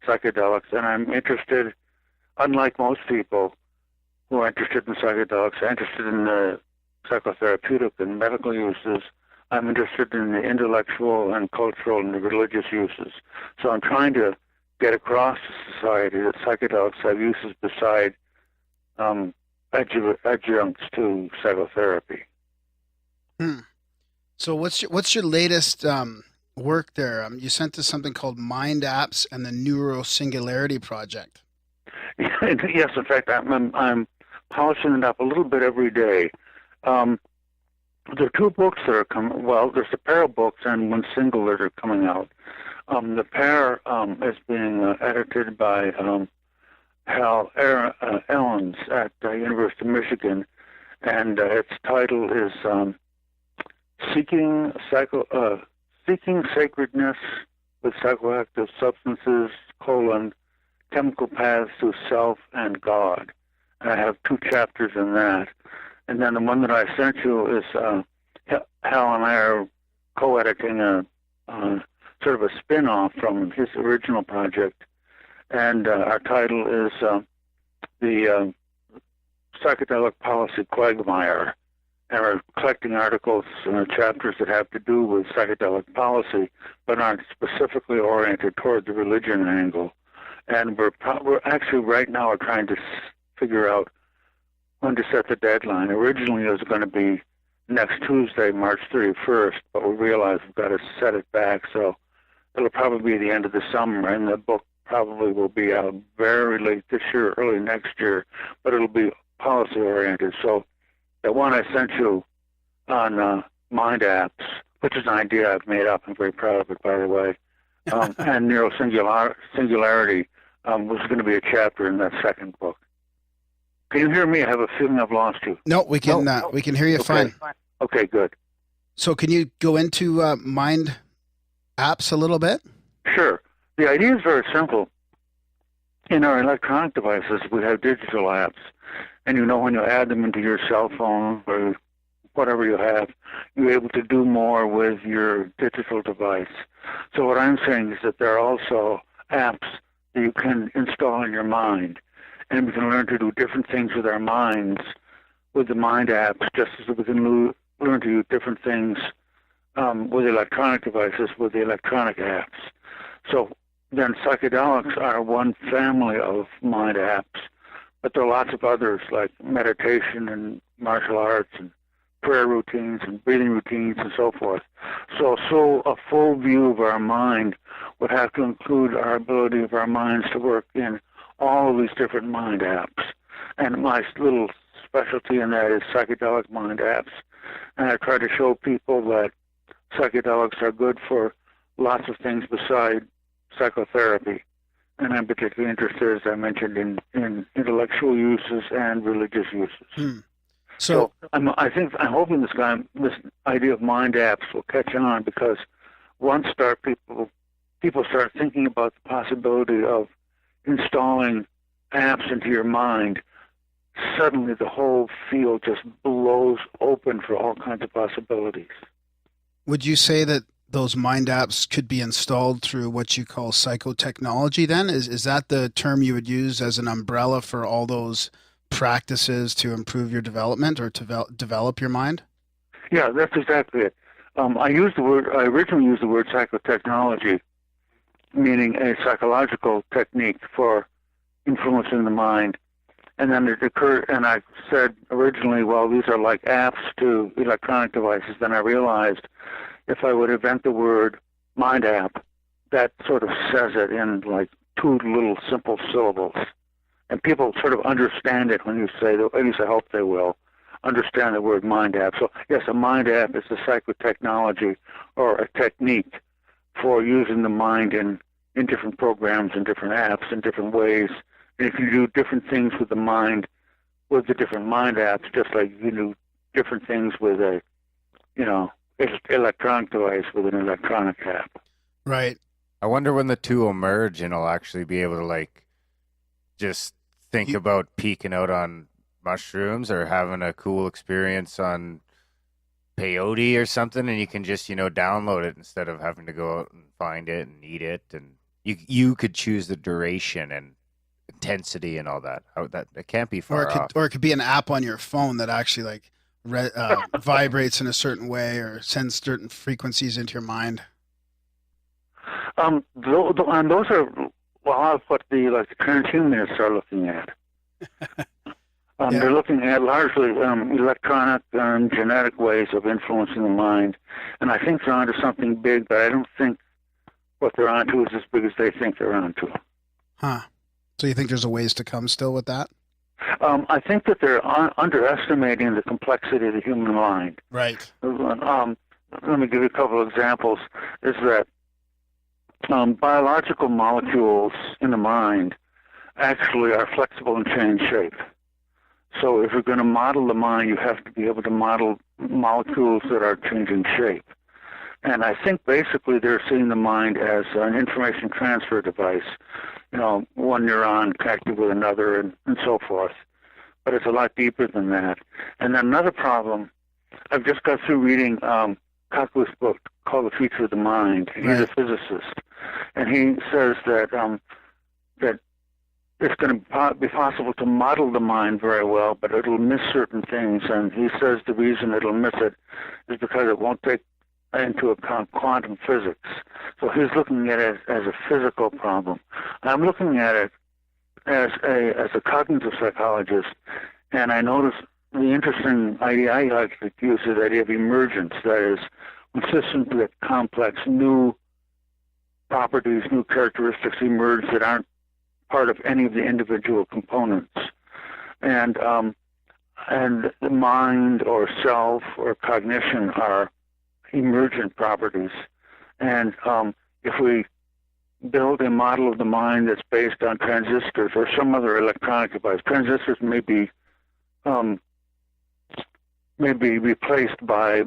psychedelics, and I'm interested, unlike most people who are interested in psychedelics, I'm interested in the psychotherapeutic and medical uses. I'm interested in the intellectual and cultural and religious uses. So I'm trying to get across to society that psychedelics have uses beside adjuncts to psychotherapy. So what's your latest work there? You sent us something called Mind Apps and the Neurosingularity Project. Yes, in fact, I'm polishing it up a little bit every day. There are two books that are coming. Well, there's a pair of books and one single that are coming out. The pair is being edited by Hal Ellens at the University of Michigan, and its title is Seeking Sacredness with Psychoactive Substances, Chemical Paths to Self and God. And I have two chapters in that. And then the one that I sent you is Hal and I are co-editing a sort of a spin-off from his original project, and our title is the Psychedelic Policy Quagmire. And we're collecting articles and chapters that have to do with psychedelic policy, but aren't specifically oriented toward the religion angle. And we're actually right now are trying to figure out when to set the deadline. Originally, it was going to be next Tuesday, March 31st, but we realized we've got to set it back, so it'll probably be the end of the summer, and the book probably will be out very late this year, early next year, but it'll be policy-oriented. So the one I sent you on mind apps, which is an idea I've made up, I'm very proud of it, by the way, and singularity was going to be a chapter in that second book. Can you hear me? I have a feeling I've lost you. No, we can hear you fine. Okay, good. So can you go into mind apps a little bit? Sure. The idea is very simple. In our electronic devices, we have digital apps. And when you add them into your cell phone or whatever you have, you're able to do more with your digital device. So what I'm saying is that there are also apps that you can install in your mind. And we can learn to do different things with our minds with the mind apps, just as we can learn to do different things with electronic devices with the electronic apps. So then psychedelics are one family of mind apps, but there are lots of others like meditation and martial arts and prayer routines and breathing routines and so forth. So a full view of our mind would have to include our ability of our minds to work in all of these different mind apps. And my little specialty in that is psychedelic mind apps. And I try to show people that psychedelics are good for lots of things beside psychotherapy. And I'm particularly interested, as I mentioned, in intellectual uses and religious uses. So I'm hoping this idea of mind apps will catch on, because once people start thinking about the possibility of installing apps into your mind, suddenly the whole field just blows open for all kinds of possibilities. Would you say that those mind apps could be installed through what you call psychotechnology then? Is that the term you would use as an umbrella for all those practices to improve your development or to develop your mind? Yeah, that's exactly it. I originally used the word psychotechnology, meaning a psychological technique for influencing the mind. And then it occurred, and I said originally, well, these are like apps to electronic devices. Then I realized if I would invent the word mind app, that sort of says it in like two little simple syllables. And people sort of understand it when you say, at least I hope they will, understand the word mind app. So yes, a mind app is a psychotechnology or a technique for using the mind in different programs and different apps in different ways. And if you do different things with the mind, with the different mind apps, just like you do different things with a, electronic device with an electronic app. Right. I wonder when the two will merge and I'll actually be able to just think about peeking out on mushrooms or having a cool experience on peyote or something, and you can just, download it instead of having to go out and find it and eat it. And you could choose the duration and intensity and all that. That can't be far off. Or it could be an app on your phone that actually vibrates in a certain way or sends certain frequencies into your mind. And those are a lot of what the transhumanists are looking at. They're looking at largely electronic and genetic ways of influencing the mind. And I think they're onto something big, but I don't think what they're onto is as big as they think they're onto. Huh. So you think there's a ways to come still with that? I think that they're underestimating the complexity of the human mind. Right. Let me give you a couple of examples. Is that biological molecules in the mind actually are flexible and change shape. So if you're going to model the mind, you have to be able to model molecules that are changing shape. And I think basically they're seeing the mind as an information transfer device, one neuron connected with another and so forth. But it's a lot deeper than that. And then another problem I've just got through reading Kaklu's book called The Future of the Mind. He's a physicist, and he says that that it's going to be possible to model the mind very well, but it'll miss certain things. And he says the reason it'll miss it is because it won't take into account quantum physics. So he's looking at it as a physical problem. I'm looking at it as a cognitive psychologist, and I notice the interesting idea I like to use is the idea of emergence. That is, when systems get complex, new properties, new characteristics emerge that aren't part of any of the individual components. And the mind or self or cognition are emergent properties. And if we build a model of the mind that's based on transistors or some other electronic device, transistors may be replaced by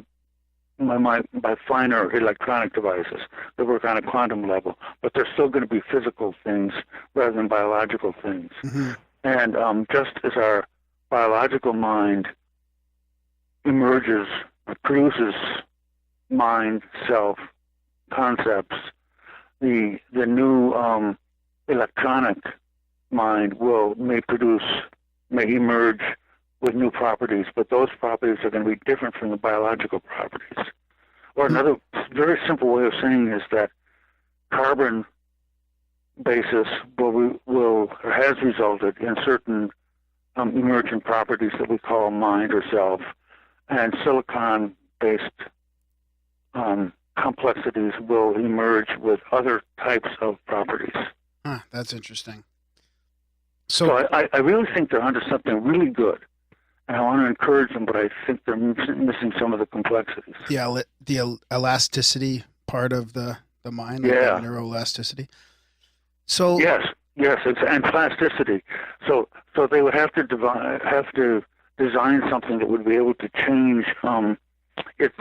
finer electronic devices that work on a quantum level, but they're still going to be physical things rather than biological things. Mm-hmm. And just as our biological mind emerges, produces mind, self, concepts, the new electronic mind may emerge with new properties, but those properties are going to be different from the biological properties. Or another very simple way of saying is that carbon basis has resulted in certain emergent properties that we call mind or self, and silicon-based complexities will emerge with other types of properties. That's interesting. So I really think they're onto something really good. And I want to encourage them, but I think they're missing some of the complexities. The elasticity part of the mind, like neuroelasticity. So yes, and plasticity. So they would have to design something that would be able to change its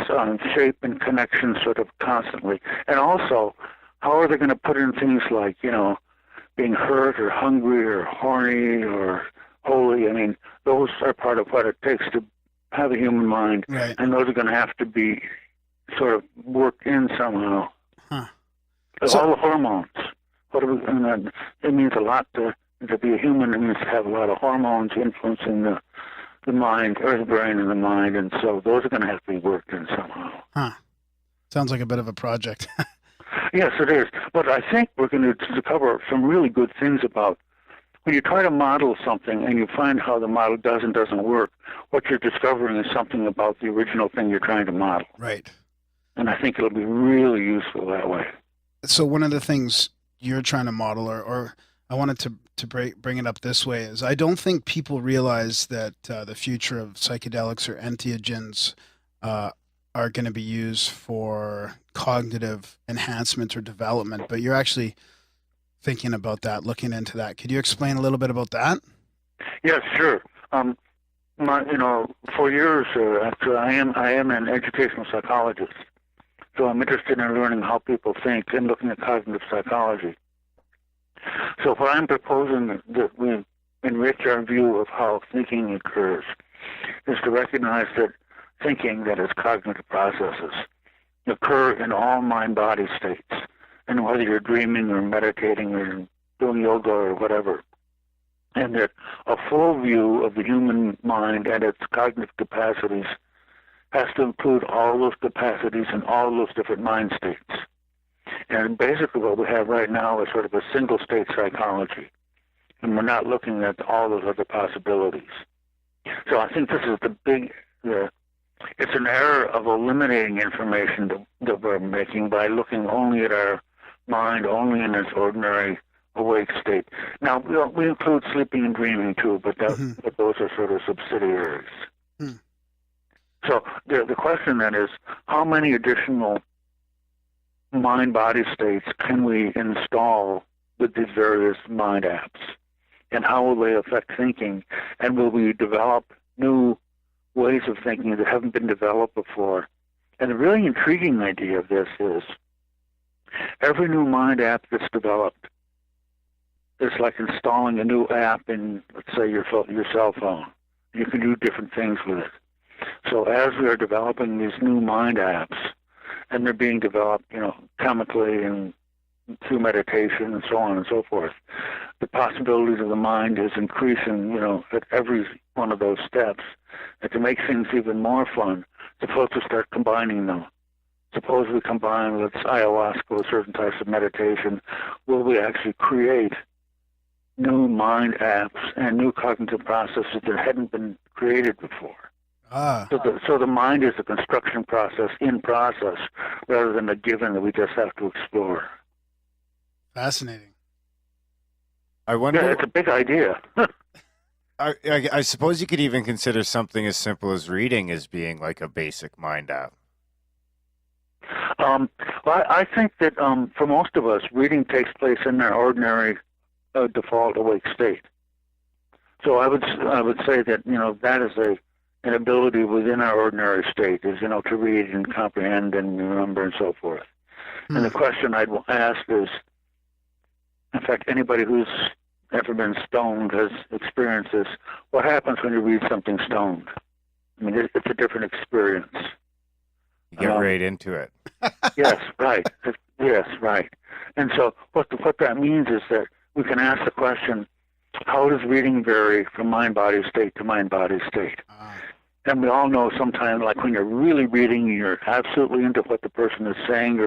shape and connection sort of constantly. And also, how are they going to put in things like, being hurt or hungry or horny or holy? I mean, those are part of what it takes to have a human mind, right. And those are going to have to be sort of worked in somehow. Huh. All the hormones. It means a lot to be a human. It means to have a lot of hormones influencing the mind, or the brain and the mind, and so those are going to have to be worked in somehow. Huh. Sounds like a bit of a project. Yes, it is. But I think we're going to discover some really good things about when you try to model something and you find how the model doesn't work, what you're discovering is something about the original thing you're trying to model. Right. And I think it'll be really useful that way. So one of the things you're trying to model, or I wanted to bring it up this way, is I don't think people realize that the future of psychedelics or entheogens are going to be used for cognitive enhancement or development, but you're actually thinking about that, looking into that. Could you explain a little bit about that? Yes, sure. For years, actually, I am an educational psychologist, so I'm interested in learning how people think and looking at cognitive psychology. So what I'm proposing that we enrich our view of how thinking occurs is to recognize that thinking, that is cognitive processes, occur in all mind-body states. And whether you're dreaming or meditating or doing yoga or whatever, and that a full view of the human mind and its cognitive capacities has to include all those capacities and all those different mind states. And basically what we have right now is sort of a single-state psychology, and we're not looking at all those other possibilities. So I think this is it's an error of eliminating information that we're making by looking only at our mind, only in its ordinary awake state. Now, we include sleeping and dreaming too, but those are sort of subsidiaries. Mm. So the question then is, how many additional mind-body states can we install with these various mind apps? And how will they affect thinking? And will we develop new ways of thinking that haven't been developed before? And the really intriguing idea of this is every new mind app that's developed is like installing a new app in, let's say, your cell phone. You can do different things with it. So as we are developing these new mind apps, and they're being developed, chemically and through meditation and so on and so forth, the possibilities of the mind is increasing, at every one of those steps. And to make things even more fun, suppose we start combining them. Suppose we combine, let's ayahuasca with certain types of meditation. Will we actually create new mind apps and new cognitive processes that hadn't been created before? So the mind is a construction process in process rather than a given that we just have to explore. Fascinating. I wonder. Yeah, it's a big idea. I suppose you could even consider something as simple as reading as being like a basic mind app. Well, I think that for most of us, reading takes place in our ordinary default awake state. So I would say that that is an ability within our ordinary state is to read and comprehend and remember and so forth. And the question I'd ask is, in fact, anybody who's ever been stoned has experienced this. What happens when you read something stoned? I mean, it's a different experience. You get right into it. Yes, right. Yes, right. And so what that means is that we can ask the question, how does reading vary from mind-body state to mind-body state? And we all know sometimes, like when you're really reading, you're absolutely into what the person is saying.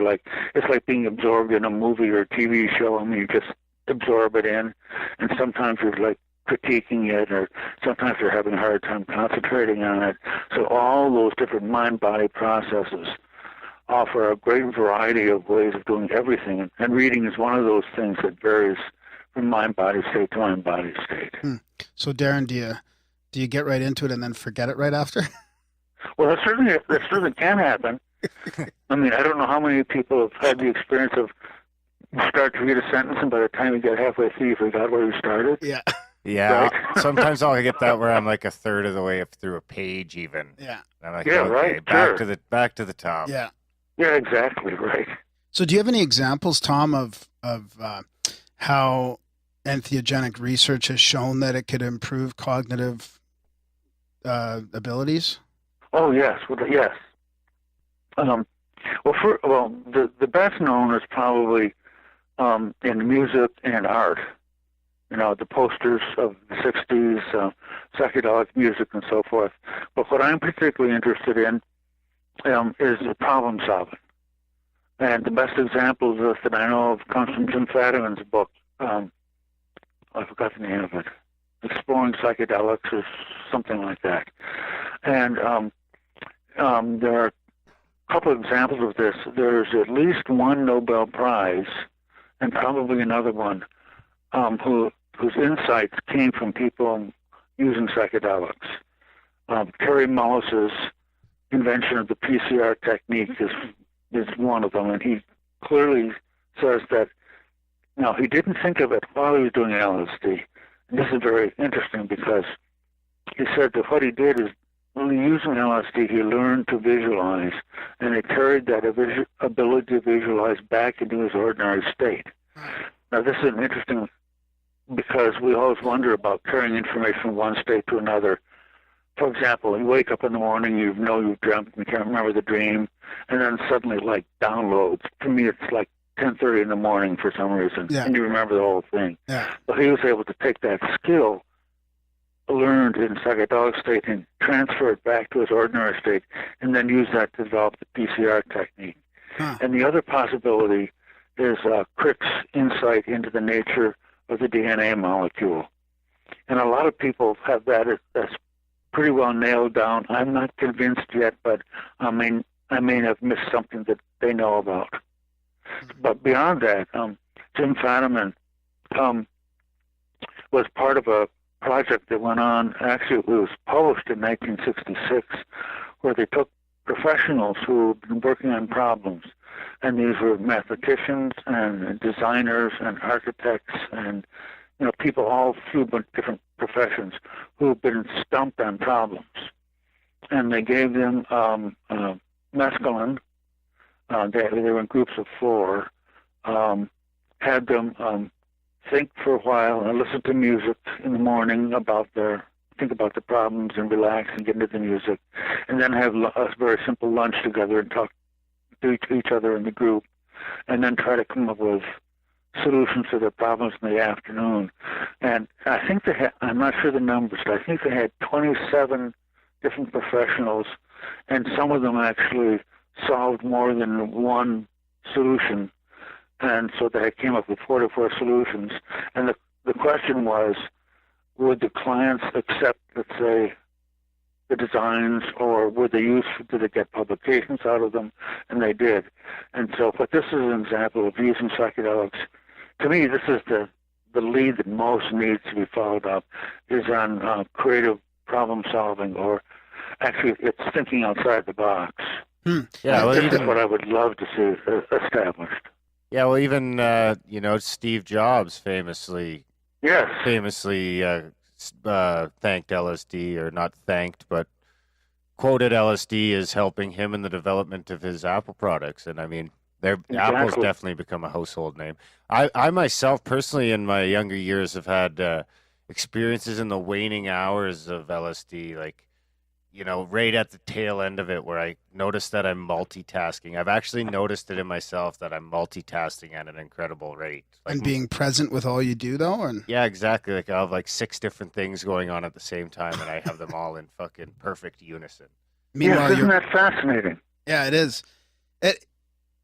It's like being absorbed in a movie or a TV show. I mean, you just absorb it in. And sometimes you're like critiquing it, or sometimes you're having a hard time concentrating on it. So all those different mind-body processes offer a great variety of ways of doing everything. And reading is one of those things that varies from mind-body state to mind-body state. So, Darren, do you get right into it and then forget it right after? Well, that certainly can happen. I mean, I don't know how many people have had the experience of you start to read a sentence, and by the time you get halfway through, you forgot where you started. Yeah. Yeah. Right? Sometimes I'll get that where I'm like a third of the way up through a page even. Yeah. And I'm like, yeah, okay, right. back to the top. Yeah. Yeah, exactly, right. So do you have any examples, Tom, of how entheogenic research has shown that it could improve cognitive abilities? Oh, yes. Well, yes. The best known is probably in music and art. The posters of the 60s, psychedelic music and so forth. But what I'm particularly interested in is problem solving. And the best example of this that I know of comes from Jim Fadiman's book. I forgot the name of it. Exploring Psychedelics or something like that. And there are a couple of examples of this. There's at least one Nobel Prize, and probably another one, whose insights came from people using psychedelics. Terry Mullis's invention of the PCR technique is one of them, and he clearly says that he didn't think of it while he was doing LSD. And this is very interesting because he said that what he did is, using LSD, he learned to visualize, and he carried that ability to visualize back into his ordinary state. Now, this is interesting because we always wonder about carrying information from one state to another. For example, you wake up in the morning, you've dreamt, you can't remember the dream, and then suddenly, downloads. For me, it's like 10:30 in the morning for some reason, and you remember the whole thing. Yeah. But he was able to take that skill learned in psychedelic state and transfer it back to his ordinary state, and then use that to develop the PCR technique. And the other possibility is Crick's insight into the nature of the DNA molecule. And a lot of people have that's pretty well nailed down. I'm not convinced yet, but I may have missed something that they know about. But beyond that, Jim Fadiman was part of a project that went on, actually it was published in 1966, where they took professionals who had been working on problems, and these were mathematicians and designers and architects and people all through different professions who had been stumped on problems, and they gave them mescaline. They were in groups of 4, had them think for a while and listen to music in the morning about their think about the problems and relax and get into the music, and then have a very simple lunch together and talk to each other in the group, and then try to come up with solutions to their problems in the afternoon. And I think they had, I'm not sure the numbers, but I think they had 27 different professionals, and some of them actually solved more than one solution. And so they came up with 44 solutions. And the question was, would the clients accept, let's say, the designs, or were they useful? Did they get publications out of them? And they did. And so, but this is an example of using psychedelics. To me, this is the lead that most needs to be followed up, is on creative problem solving, or actually it's thinking outside the box. Yeah, well, this is what I would love to see established. Yeah, well, even Steve Jobs famously thanked LSD, or not thanked, but quoted LSD as helping him in the development of his Apple products. And I mean, Apple's definitely become a household name. I myself, personally, in my younger years, have had experiences in the waning hours of LSD, like, right at the tail end of it, where I noticed that I'm multitasking. I've actually noticed it in myself that I'm multitasking at an incredible rate. Like, and being present with all you do, though? And yeah, exactly. Like, I have like 6 different things going on at the same time, and I have them all in fucking perfect unison. Meanwhile, isn't that fascinating? Yeah, it is.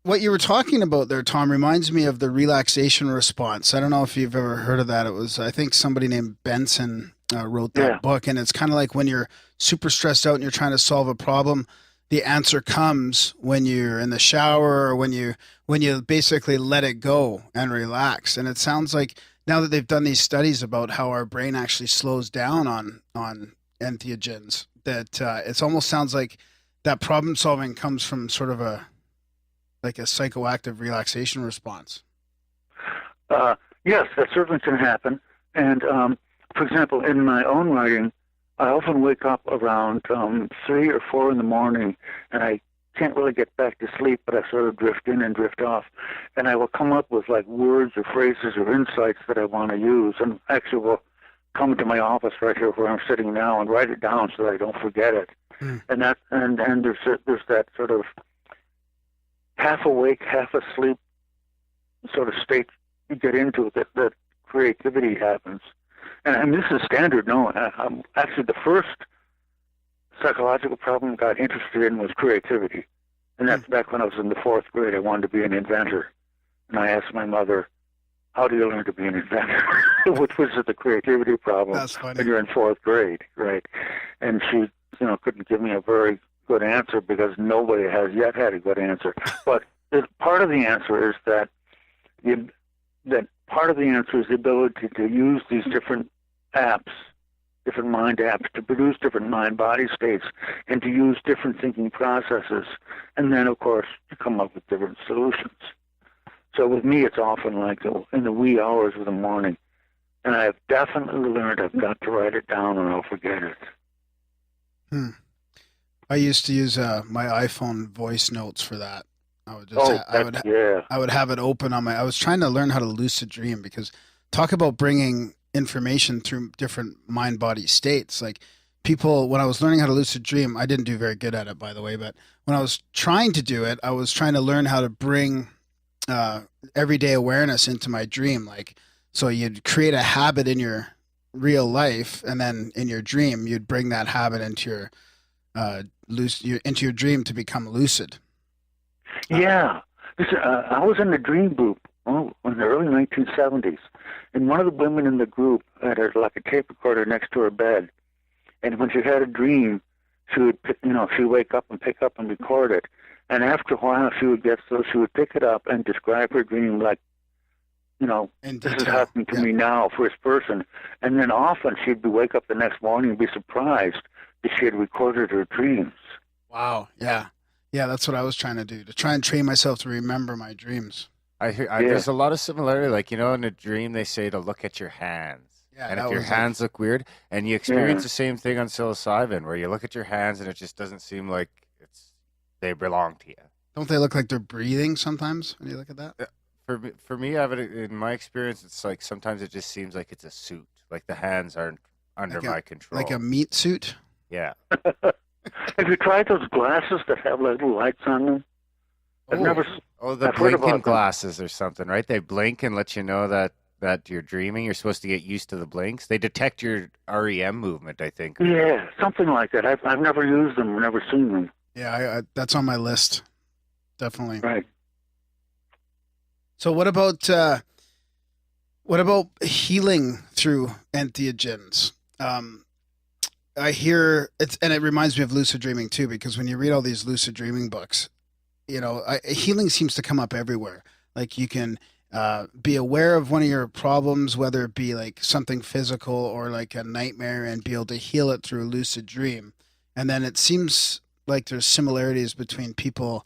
What you were talking about there, Tom, reminds me of the relaxation response. I don't know if you've ever heard of that. It was, I think, somebody named Benson wrote that book, and it's kind of like when you're super stressed out and you're trying to solve a problem, the answer comes when you're in the shower, or when you basically let it go and relax. And it sounds like now that they've done these studies about how our brain actually slows down on entheogens, that it almost sounds like that problem solving comes from sort of a psychoactive relaxation response. Yes, that certainly can happen. And for example, in my own writing, I often wake up around 3 or 4 in the morning, and I can't really get back to sleep, but I sort of drift in and drift off. And I will come up with like words or phrases or insights that I want to use, and actually will come to my office right here where I'm sitting now and write it down so that I don't forget it. And there's that sort of half awake, half asleep sort of state you get into that creativity happens. And this is standard. No, actually the first psychological problem I got interested in was creativity. And that's back when I was in the 4th grade. I wanted to be an inventor. And I asked my mother, how do you learn to be an inventor? Which was the creativity problem when you're in 4th grade, right? And she, couldn't give me a very good answer, because nobody has yet had a good answer. But part of the answer is that part of the answer is the ability to use these different apps, different mind apps, to produce different mind-body states, and to use different thinking processes, and then, of course, to come up with different solutions. So with me, it's often like in the wee hours of the morning, and I've definitely learned I've got to write it down or I'll forget it. I used to use my iPhone voice notes for that. I would have it open on I was trying to learn how to lucid dream, because talk about bringing information through different mind-body states. Like when I was learning how to lucid dream, I didn't do very good at it, by the way, but when I was trying to do it, I was trying to learn how to bring everyday awareness into my dream. Like, so you'd create a habit in your real life, and then in your dream, you'd bring that habit into your dream to become lucid. Yeah. I was in the dream group in the early 1970s, and one of the women in the group had like a tape recorder next to her bed, and when she had a dream, she would she'd wake up and pick up and record it, and after a while she would pick it up and describe her dream like, this is happening to me now, first person, and then often she'd wake up the next morning and be surprised that she had recorded her dreams. Wow. Yeah. Yeah, that's what I was trying to do, to try and train myself to remember my dreams. There's a lot of similarity. Like, in a dream, they say to look at your hands. Yeah, and if your hands look weird, and you experience the same thing on psilocybin, where you look at your hands and it just doesn't seem like they belong to you. Don't they look like they're breathing sometimes when you look at that? For me, in my experience, it's like sometimes it just seems like it's a suit. Like the hands aren't under my control. Like a meat suit? Yeah. Have you tried those glasses that have little lights on them? The blinking glasses or something, right? They blink and let you know that you're dreaming. You're supposed to get used to the blinks. They detect your REM movement, I think. Yeah, something like that. I've never used them, never seen them. Yeah, that's on my list. Definitely. Right. So what about healing through entheogens? I hear and it reminds me of lucid dreaming too, because when you read all these lucid dreaming books, healing seems to come up everywhere. Like you can be aware of one of your problems, whether it be like something physical or like a nightmare, and be able to heal it through a lucid dream. And then it seems like there's similarities between people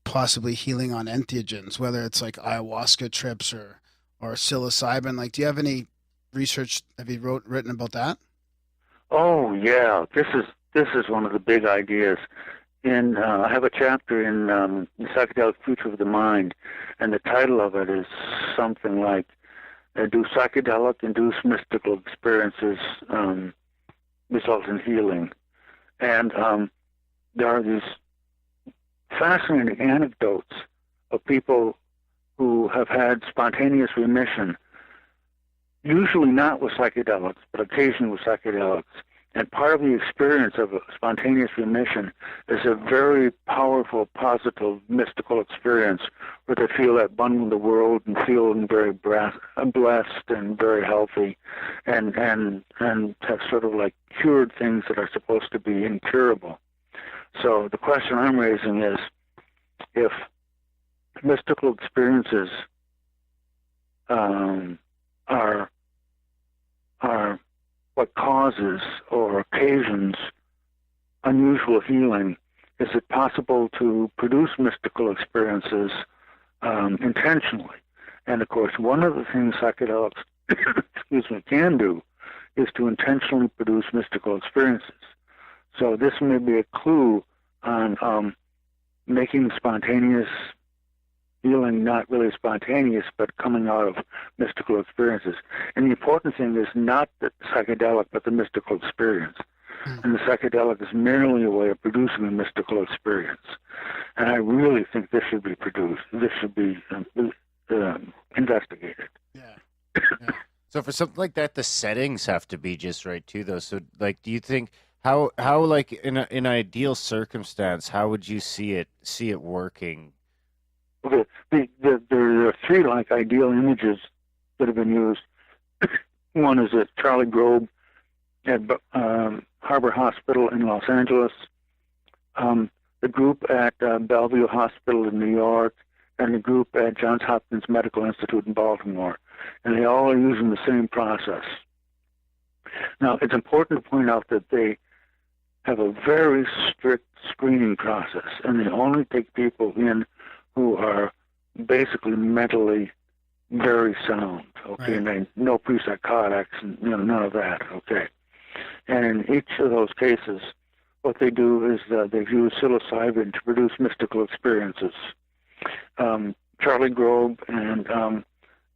possibly healing on entheogens, whether it's like ayahuasca trips or psilocybin. Like, do you have any research? Have you written about that? Oh yeah, this is one of the big ideas. I have a chapter in the Psychedelic Future of the Mind, and the title of it is something like, "Do psychedelic-induced mystical experiences result in healing?" And there are these fascinating anecdotes of people who have had spontaneous remission, usually not with psychedelics, but occasionally with psychedelics. And part of the experience of a spontaneous remission is a very powerful, positive, mystical experience where they feel at one with the world and feeling very blessed and very healthy, and have sort of like cured things that are supposed to be incurable. So the question I'm raising is, if mystical experiences are what causes or occasions unusual healing, is it possible to produce mystical experiences intentionally? And of course, one of the things psychedelics can do is to intentionally produce mystical experiences. So this may be a clue on making spontaneous healing not really spontaneous, but coming out of mystical experiences. And the important thing is not the psychedelic, but the mystical experience. And the psychedelic is merely a way of producing a mystical experience. And I really think this should be produced. This should be investigated. Yeah. So for something like that, the settings have to be just right too, though. So, like, do you think how like in an ideal circumstance, how would you see it working? Okay, there are three like ideal images that have been used. One is at Charlie Grobe at Harbor Hospital in Los Angeles, the group at Bellevue Hospital in New York, and the group at Johns Hopkins Medical Institute in Baltimore. And they all are using the same process. Now, it's important to point out that they have a very strict screening process, and they only take people in who are basically mentally very sound, okay, right. And no pre-psychotics, and none of that, okay. And in each of those cases, what they do is they use psilocybin to produce mystical experiences. Charlie Grobe and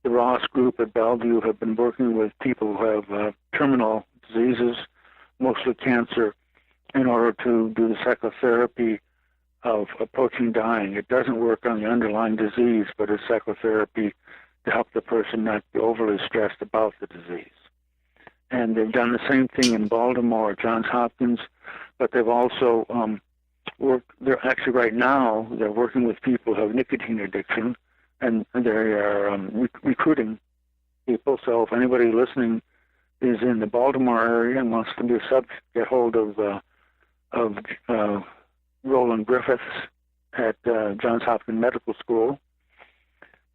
the Ross group at Bellevue have been working with people who have terminal diseases, mostly cancer, in order to do the psychotherapy of approaching dying. It doesn't work on the underlying disease, but it's psychotherapy to help the person not be overly stressed about the disease. And they've done the same thing in Baltimore at Johns Hopkins, but they've also they're actually right now, they're working with people who have nicotine addiction, and they are recruiting people. So if anybody listening is in the Baltimore area and wants to be a subject, get hold of Roland Griffiths at Johns Hopkins Medical School.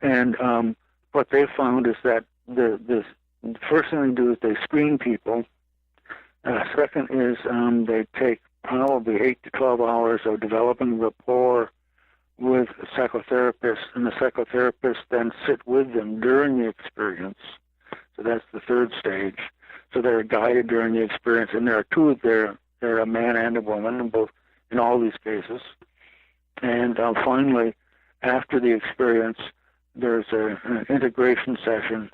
And what they found is that the first thing they do is they screen people. Second is they take probably 8 to 12 hours of developing rapport with psychotherapists, and the psychotherapists then sit with them during the experience. So that's the third stage. So they're guided during the experience, and there are two there. They're a man and a woman, and both in all these cases. And finally, after the experience, there's an integration session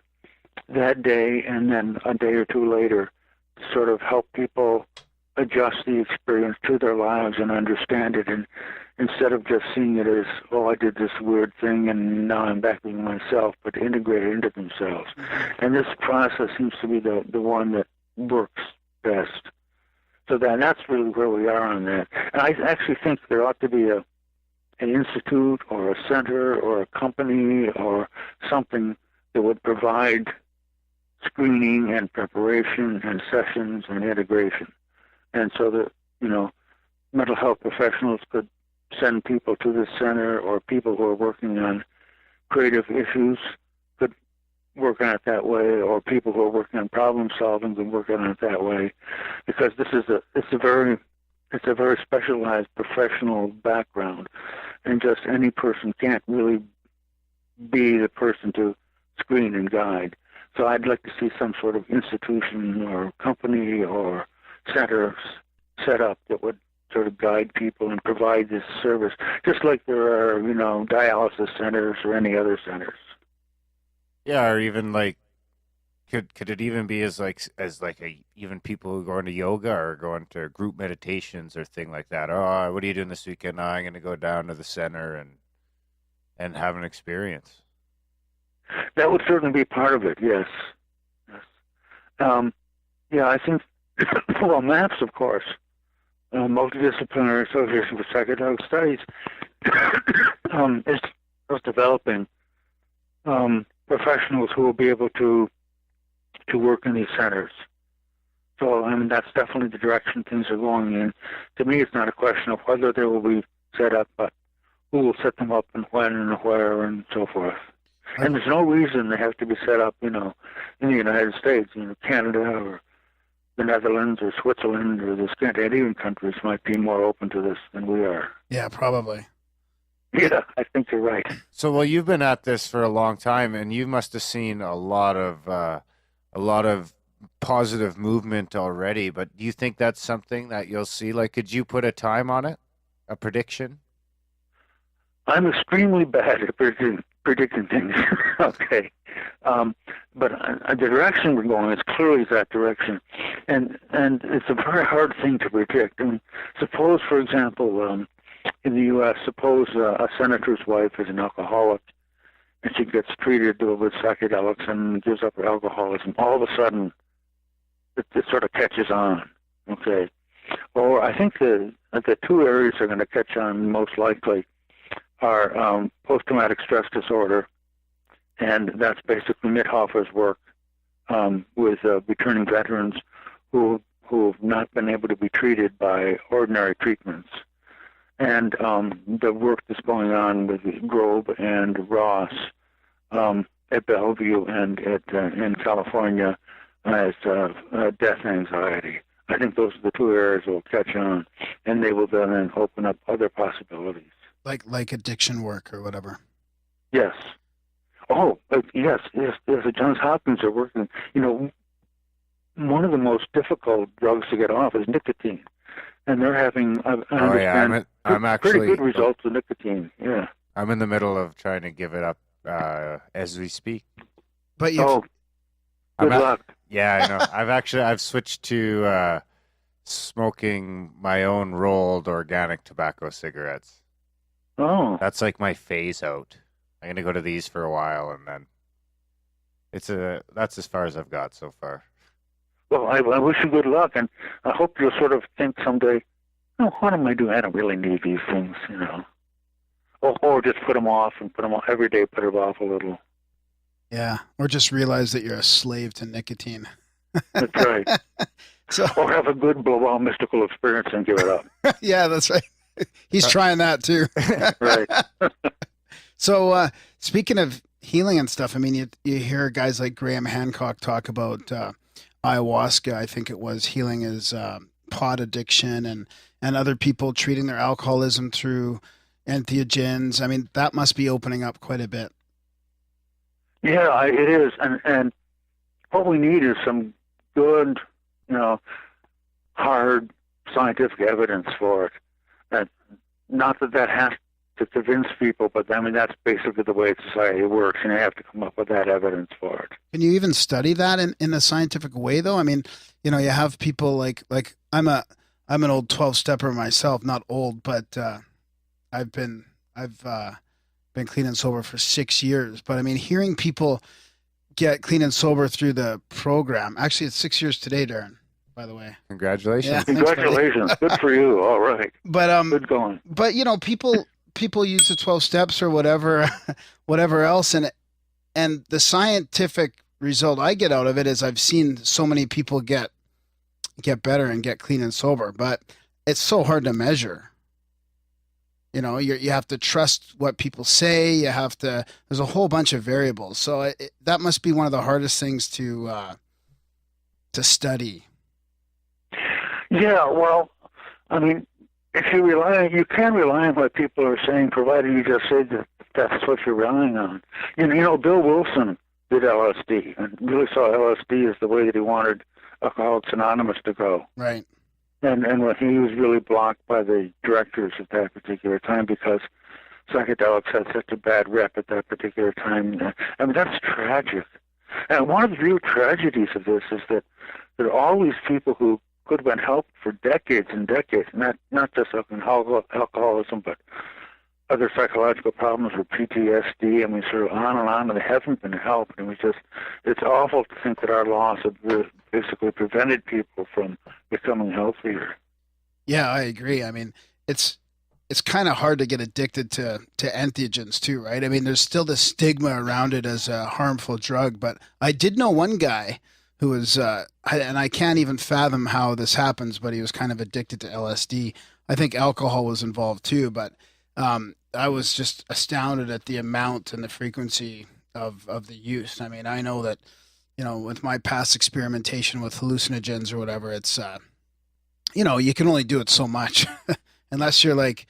that day, and then a day or two later, sort of help people adjust the experience to their lives and understand it, and instead of just seeing it as, oh, I did this weird thing and now I'm back being myself, but integrate it into themselves. And this process seems to be the one that works best. So that's really where we are on that. And I actually think there ought to be an institute or a center or a company or something that would provide screening and preparation and sessions and integration. And so that, mental health professionals could send people to this center, or people who are working on creative issues could work on it that way, or people who are working on problem solving could work on it that way, because it's a very specialized professional background, and just any person can't really be the person to screen and guide. So I'd like to see some sort of institution or company or center set up that would sort of guide people and provide this service, just like there are, dialysis centers or any other centers. Yeah, or even like, could it even be as even people who go into yoga or go into group meditations or thing like that? Oh, what are you doing this weekend? Oh, I'm going to go down to the center and have an experience. That would certainly be part of it. Yes. I think. Well, MAPS, of course, Multidisciplinary Association for Psychedelic Studies, is developing professionals who will be able to work in these centers. So, that's definitely the direction things are going in. To me, it's not a question of whether they will be set up, but who will set them up and when and where and so forth. And there's no reason they have to be set up, in the United States, Canada or the Netherlands or Switzerland or the Scandinavian countries might be more open to this than we are. Yeah, probably. Yeah, I think you're right. So, well, you've been at this for a long time, and you must have seen a lot of positive movement already. But do you think that's something that you'll see? Like, could you put a time on it, a prediction? I'm extremely bad at predicting things. Okay. But the direction we're going is clearly that direction. And it's a very hard thing to predict. Suppose, for example, in the U.S., suppose a senator's wife is an alcoholic and she gets treated with psychedelics and gives up her alcoholism. All of a sudden, it sort of catches on. Okay. Or I think the two areas that are going to catch on most likely are post-traumatic stress disorder, and that's basically Mithofer's work with returning veterans who have not been able to be treated by ordinary treatments. And the work that's going on with Grobe and Ross at Bellevue and in California as death anxiety. I think those are the two areas that will catch on, and they will then open up other possibilities. Like addiction work or whatever. Yes. Oh, yes. The Johns Hopkins are working. One of the most difficult drugs to get off is nicotine, and they're having. I'm actually pretty good results with nicotine. Yeah. I'm in the middle of trying to give it up as we speak. But you. Good luck. Yeah, I know. I've switched to smoking my own rolled organic tobacco cigarettes. Oh. That's like my phase out. I'm going to go to these for a while, and then that's as far as I've got so far. Well, I wish you good luck, and I hope you'll sort of think someday, what am I doing? I don't really need these things, Or just put them off every day, put them off a little. Yeah, or just realize that you're a slave to nicotine. That's right. Or have a good blow-out mystical experience and give it up. Yeah, that's right. He's trying that too. Right. So speaking of healing and stuff, you hear guys like Graham Hancock talk about ayahuasca. I think it was healing his pot addiction and other people treating their alcoholism through entheogens. That must be opening up quite a bit. Yeah, it is. And what we need is some good, hard scientific evidence for it. Not that has to convince people, but I mean, that's basically the way society works, and you have to come up with that evidence for it. Can you even study that in a scientific way, though? I mean, you know, you have people like I'm an old 12-stepper myself, not old, but I've been clean and sober for 6 years. But I mean, hearing people get clean and sober through the program. Actually, it's 6 years today, Darren, by the way. Congratulations. Yeah, Congratulations. Thanks, good for you. All right. But good going. But you know, people use the 12 steps or whatever else, and the scientific result I get out of it is I've seen so many people get better and get clean and sober, but it's so hard to measure. You know, you have to trust what people say. There's a whole bunch of variables. So that must be one of the hardest things to study. Yeah, well, I mean, if you can rely on what people are saying, provided you just say that that's what you're relying on. You know, Bill Wilson did LSD and really saw LSD as the way that he wanted Alcoholics Anonymous to go. Right. And when he was really blocked by the directors at that particular time because psychedelics had such a bad rep at that particular time. I mean, that's tragic. And one of the real tragedies of this is that there are all these people who could have been helped for decades and decades, not just alcoholism, but other psychological problems or PTSD. I mean, sort of on, and they haven't been helped. And it's awful to think that our laws have basically prevented people from becoming healthier. Yeah, I agree. I mean, it's kind of hard to get addicted to entheogens too, right? I mean, there's still the stigma around it as a harmful drug, but I did know one guy who was, and I can't even fathom how this happens, but he was kind of addicted to LSD. I think alcohol was involved too, but I was just astounded at the amount and the frequency of the use. I mean, I know that, you know, with my past experimentation with hallucinogens or whatever, it's, you know, you can only do it so much unless you're like,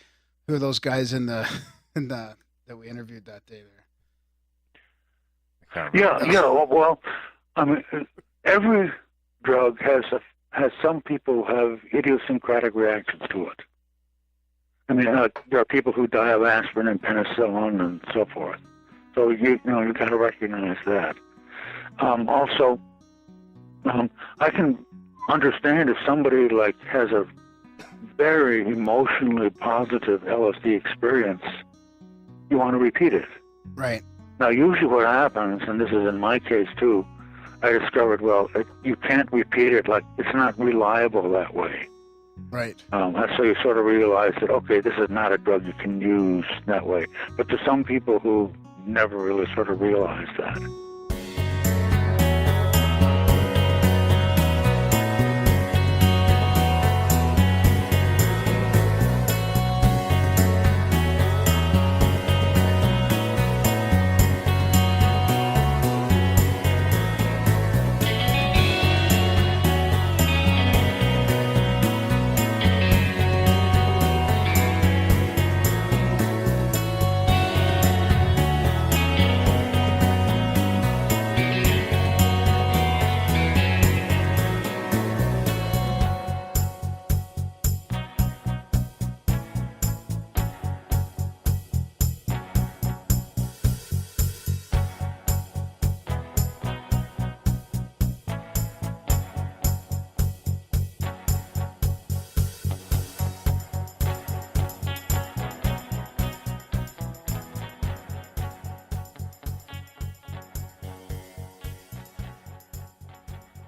who are those guys in the that we interviewed that day there? Yeah. Well, I mean, every drug has some people who have idiosyncratic reactions to it. I mean, there are people who die of aspirin and penicillin and so forth. So you got to recognize that. Also, I can understand if somebody like has a very emotionally positive LSD experience, you want to repeat it. Right. Now, usually what happens, and this is in my case too, I discovered, you can't repeat it. Like, it's not reliable that way. Right. So you sort of realize that, okay, this is not a drug you can use that way. But to some people who never really sort of realize that.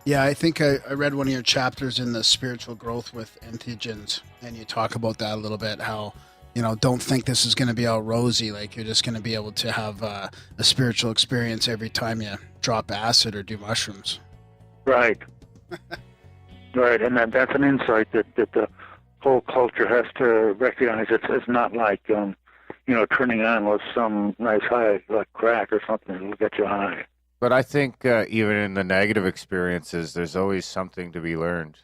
Yeah, I think I read one of your chapters in the spiritual growth with entheogens, and you talk about that a little bit, how, you know, don't think this is going to be all rosy, like you're just going to be able to have a spiritual experience every time you drop acid or do mushrooms. Right. Right, and that's an insight that the whole culture has to recognize. It's not like, turning on with some nice high, like crack or something, it'll get you high. But I think even in the negative experiences, there's always something to be learned.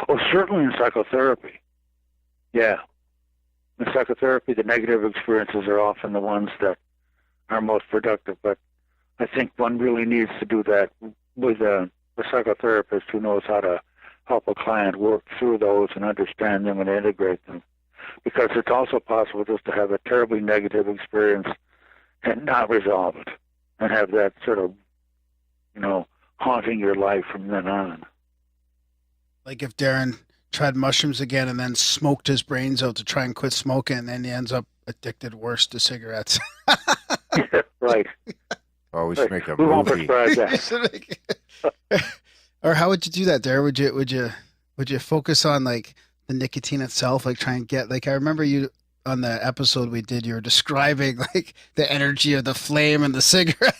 Oh, certainly in psychotherapy. Yeah. In psychotherapy, the negative experiences are often the ones that are most productive. But I think one really needs to do that with a psychotherapist who knows how to help a client work through those and understand them and integrate them. because it's also possible just to have a terribly negative experience and not resolve it, and have that sort of, haunting your life from then on. Like if Darren tried mushrooms again and then smoked his brains out to try and quit smoking, and then he ends up addicted worse to cigarettes. Yeah, right. Oh, we should make a We won't movie. prescribe that. Or how would you do that, Darren? Would you focus on like the nicotine itself, like try and get, like, I remember you on the episode we did, you were describing like the energy of the flame and the cigarette.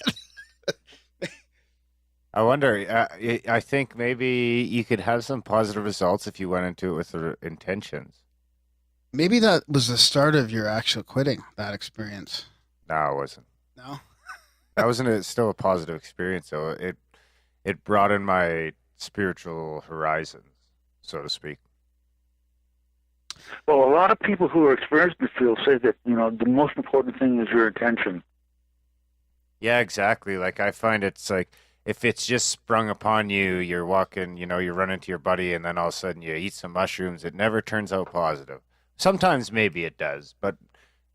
I wonder, I think maybe you could have some positive results if you went into it with the intentions. Maybe that was the start of your actual quitting, that experience. No, it wasn't. No? That wasn't still a positive experience, though. It broadened my spiritual horizons, so to speak. Well, a lot of people who are experienced in the field say that, the most important thing is your intention. Yeah, exactly. Like, I find it's like, if it's just sprung upon you, you're walking, you run into your buddy, and then all of a sudden you eat some mushrooms, it never turns out positive. Sometimes maybe it does, but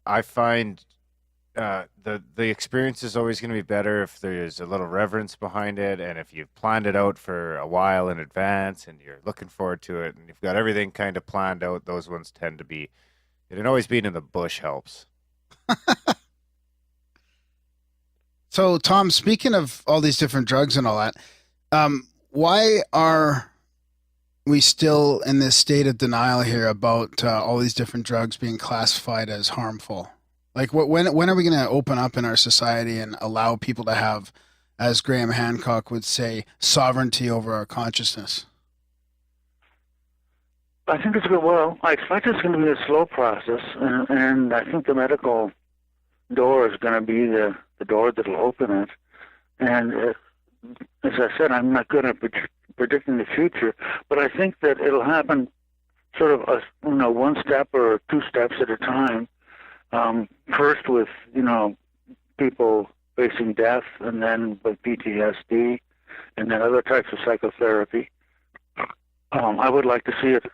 I find the experience is always going to be better if there's a little reverence behind it, and if you've planned it out for a while in advance and you're looking forward to it, and you've got everything kind of planned out. Those ones tend to be, it always being in the bush helps. So, Tom, speaking of all these different drugs and all that, why are we still in this state of denial here about all these different drugs being classified as harmful? Like, when are we going to open up in our society and allow people to have, as Graham Hancock would say, sovereignty over our consciousness? I think I expect it's going to be a slow process, and I think the medical door is going to be the door that will open it. And as I said, I'm not good at predicting the future, but I think that it'll happen sort of one step or two steps at a time. First with, people facing death, and then with PTSD, and then other types of psychotherapy. I would like to see it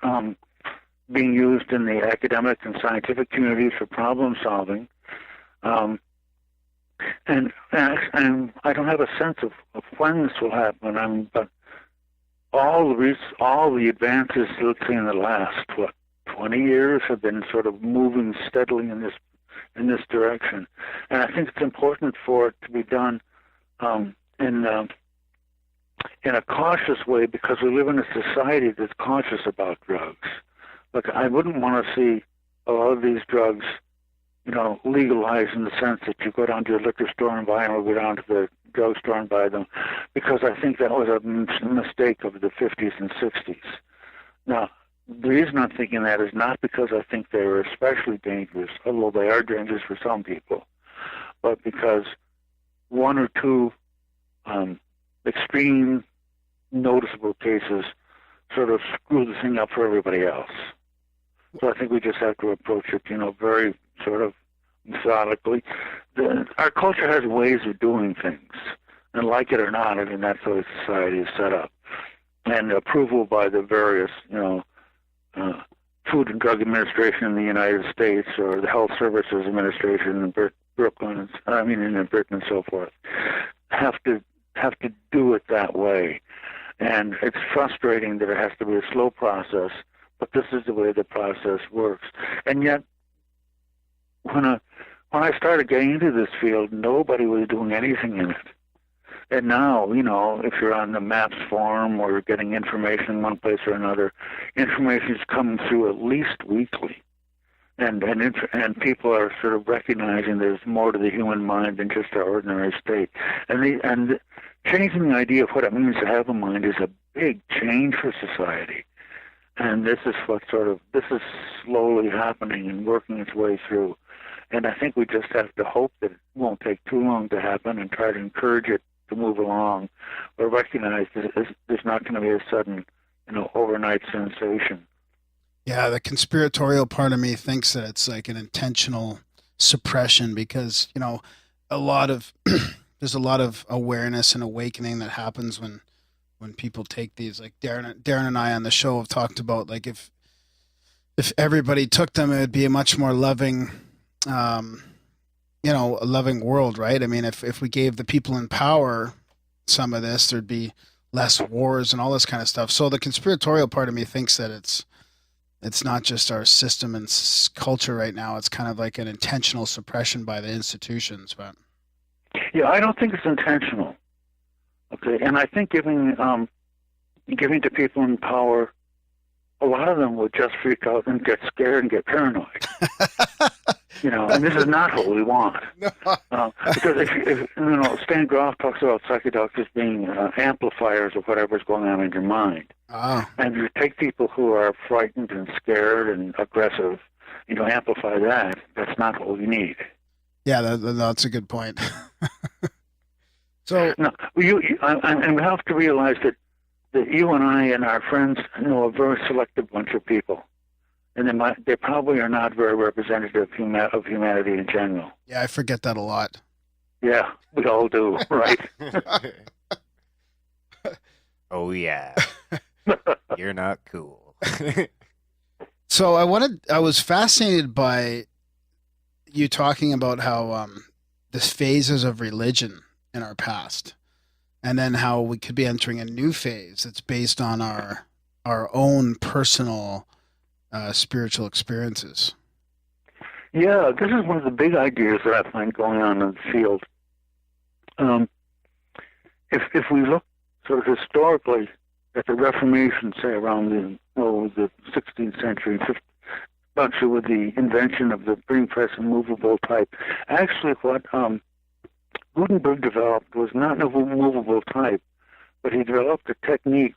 being used in the academic and scientific communities for problem solving. And I don't have a sense of when this will happen. But all the advances, let's say in the last 20 years, have been sort of moving steadily in this direction. And I think it's important for it to be done in a cautious way, because we live in a society that's cautious about drugs. Like, I wouldn't want to see a lot of these drugs, legalized in the sense that you go down to a liquor store and buy them, or go down to the drugstore and buy them, because I think that was a mistake of the 50s and 60s. Now, the reason I'm thinking that is not because I think they were especially dangerous, although they are dangerous for some people, but because one or two extreme, noticeable cases sort of screw the thing up for everybody else. So I think we just have to approach it, very sort of methodically. Our culture has ways of doing things, and like it or not, I mean, that's the way society is set up. And approval by the various, Food and Drug Administration in the United States, or the Health Services Administration in Britain and so forth, have to do it that way. And it's frustrating that it has to be a slow process, but this is the way the process works. And yet, when I started getting into this field, nobody was doing anything in it. And now, if you're on the MAPS forum or you're getting information in one place or another, information is coming through at least weekly. And people are sort of recognizing there's more to the human mind than just our ordinary state. And changing the idea of what it means to have a mind is a big change for society. And this is slowly happening and working its way through. And I think we just have to hope that it won't take too long to happen, and try to encourage it to move along, but recognize that there's not going to be a sudden, overnight sensation. Yeah, the conspiratorial part of me thinks that it's like an intentional suppression, because, a lot of there's a lot of awareness and awakening that happens when people take these. Like Darren and I on the show have talked about, like, if if everybody took them, it would be a much more loving, a loving world, right? I mean, if we gave the people in power some of this, there'd be less wars and all this kind of stuff. So the conspiratorial part of me thinks that it's not just our system and culture right now. It's kind of like an intentional suppression by the institutions. But yeah, I don't think it's intentional. Okay, and I think giving to people in power, a lot of them would just freak out and get scared and get paranoid. And this is not what we want. Because if Stan Groff talks about psychedelics as being amplifiers of whatever's going on in your mind. Oh. And you take people who are frightened and scared and aggressive, amplify that. That's not what we need. Yeah, that's a good point. So no, and we have to realize that you and I and our friends know a very selective bunch of people. And they probably are not very representative of humanity in general. Yeah, I forget that a lot. Yeah, we all do, right? Oh, yeah. You're not cool. So I was fascinated by you talking about how the phases of religion in our past, and then how we could be entering a new phase that's based on our own personal spiritual experiences. Yeah, this is one of the big ideas that I find going on in the field. If we look sort of historically at the Reformation, say around the 16th century, especially with the invention of the printing press and movable type, actually what Gutenberg developed was not a movable type, but he developed a technique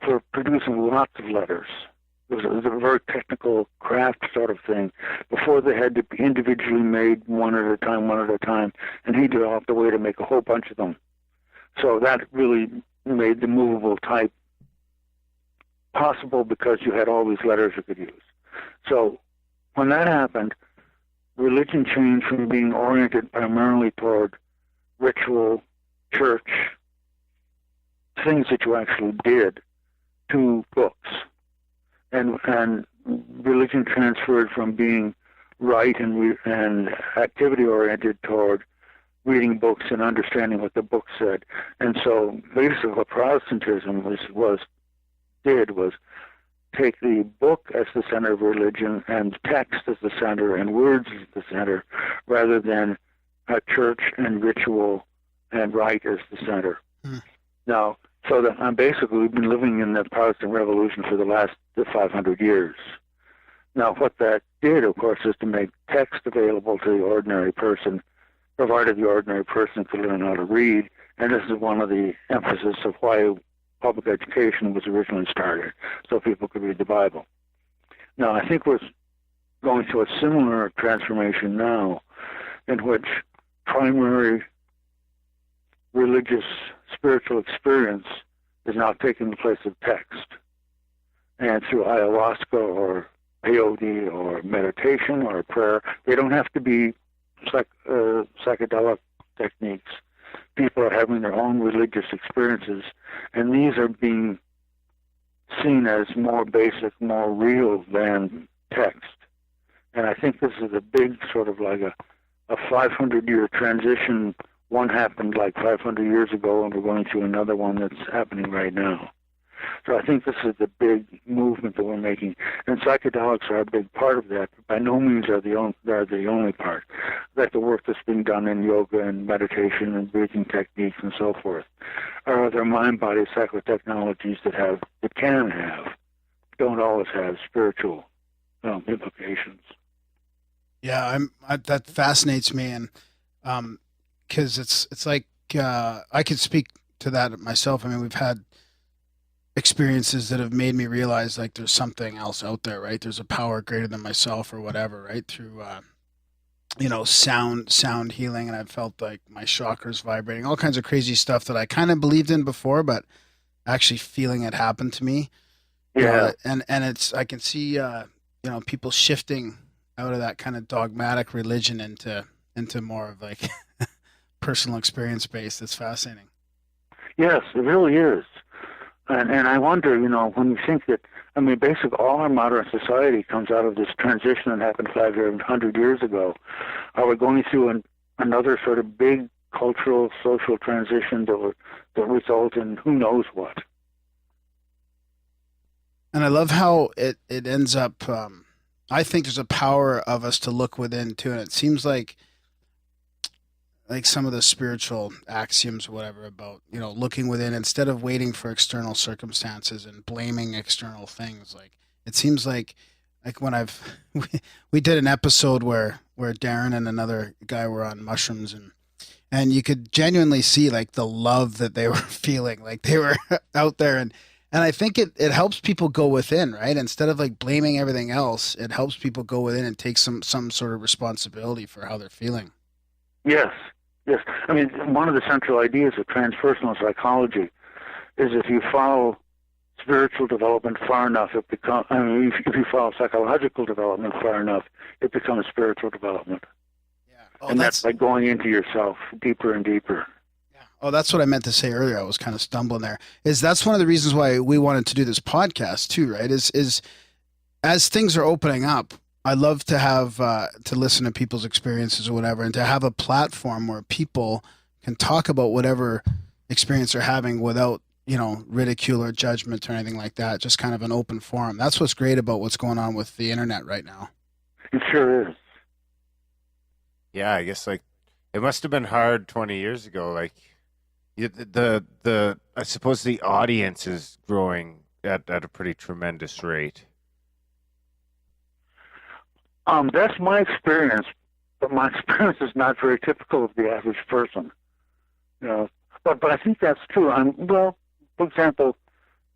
for producing lots of letters. It was a very technical craft sort of thing. Before they had to be individually made one at a time, and he developed a way to make a whole bunch of them. So that really made the movable type possible because you had all these letters you could use. So when that happened, religion changed from being oriented primarily toward ritual, church, things that you actually did, to books. And religion transferred from being rite and activity oriented toward reading books and understanding what the book said. And so basically what Protestantism was take the book as the center of religion and text as the center and words as the center, rather than church and ritual and rite as the center. Now, so that we've been living in the Protestant Revolution for the last 500 years. Now, what that did, of course, is to make text available to the ordinary person, provided the ordinary person could learn how to read. And this is one of the emphasis of why public education was originally started, so people could read the Bible. Now, I think we're going through a similar transformation now, in which primary religious spiritual experience is now taking the place of text. And through ayahuasca or peyote or meditation or prayer, they don't have to be psychedelic techniques. People are having their own religious experiences, and these are being seen as more basic, more real than text. And I think this is a big sort of like a 500-year transition. One happened like 500 years ago, and we're going through another one that's happening right now. So I think this is the big movement that we're making, and psychedelics are a big part of that. By no means are they the only part. Like the work that's being done in yoga and meditation and breathing techniques and so forth are other mind-body psychotechnologies that can have, don't always have spiritual implications. Yeah, that fascinates me, and because it's like I could speak to that myself. I mean, we've had experiences that have made me realize like there's something else out there, right? There's a power greater than myself or whatever, right? Through sound healing, and I've felt like my chakras vibrating, all kinds of crazy stuff that I kind of believed in before, but actually feeling it happen to me. Yeah. And it's, I can see people shifting out of that kind of dogmatic religion into more of like personal experience based. It's fascinating. Yes, it really is. And I wonder, when you think that, basically all our modern society comes out of this transition that happened 500 years ago. Are we going through another sort of big cultural, social transition that result in who knows what? And I love how it ends up, I think there's a power of us to look within too, and it seems like some of the spiritual axioms or whatever about, looking within instead of waiting for external circumstances and blaming external things. Like, it seems like when we did an episode where Darren and another guy were on mushrooms, and you could genuinely see like the love that they were feeling, like they were out there. And I think it helps people go within, right? Instead of like blaming everything else, it helps people go within and take some sort of responsibility for how they're feeling. Yes. Yes, one of the central ideas of transpersonal psychology is if you follow spiritual development far enough, if you follow psychological development far enough, it becomes spiritual development. Yeah. And that's by going into yourself deeper and deeper. Yeah. Oh, that's what I meant to say earlier. I was kind of stumbling there. That's one of the reasons why we wanted to do this podcast too, right? Is as things are opening up, I love to have to listen to people's experiences or whatever, and to have a platform where people can talk about whatever experience they're having without, ridicule or judgment or anything like that. Just kind of an open forum. That's what's great about what's going on with the internet right now. It sure is. Yeah, I guess it must have been hard 20 years ago. Like I suppose the audience is growing at a pretty tremendous rate. That's my experience, but my experience is not very typical of the average person. But I think that's true. For example,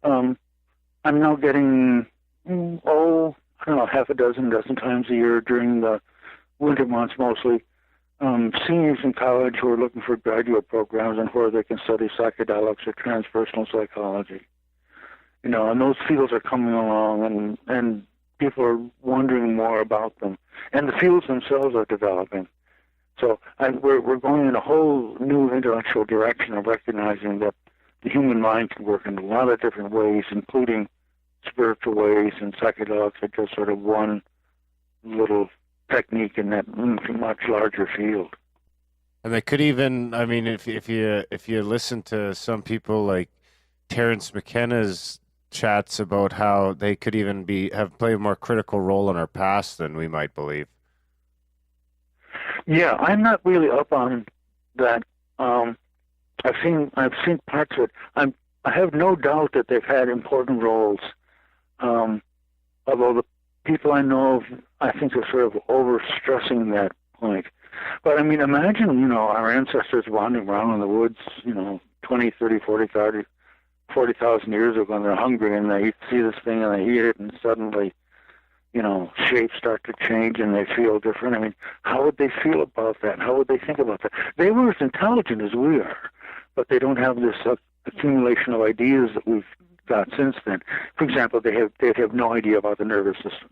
I'm now getting half a dozen times a year during the winter months mostly, seniors in college who are looking for graduate programs and where they can study psychedelics or transpersonal psychology. And those fields are coming along, and people are wondering more about them, and the fields themselves are developing. So we're going in a whole new intellectual direction of recognizing that the human mind can work in a lot of different ways, including spiritual ways, and psychedelics are just sort of one little technique in that much larger field. And they could even, if you listen to some people like Terence McKenna's chats about how they could even have played a more critical role in our past than we might believe. Yeah, I'm not really up on that. I've seen parts of it. I have no doubt that they've had important roles. Although the people I know of, I think are sort of overstressing that point. But imagine, our ancestors wandering around in the woods, 20, 30, 40,000 years ago, and they're hungry and they see this thing and they eat it, and suddenly, shapes start to change and they feel different. How would they feel about that? How would they think about that? They were as intelligent as we are, but they don't have this accumulation of ideas that we've got since then. For example, they have no idea about the nervous system.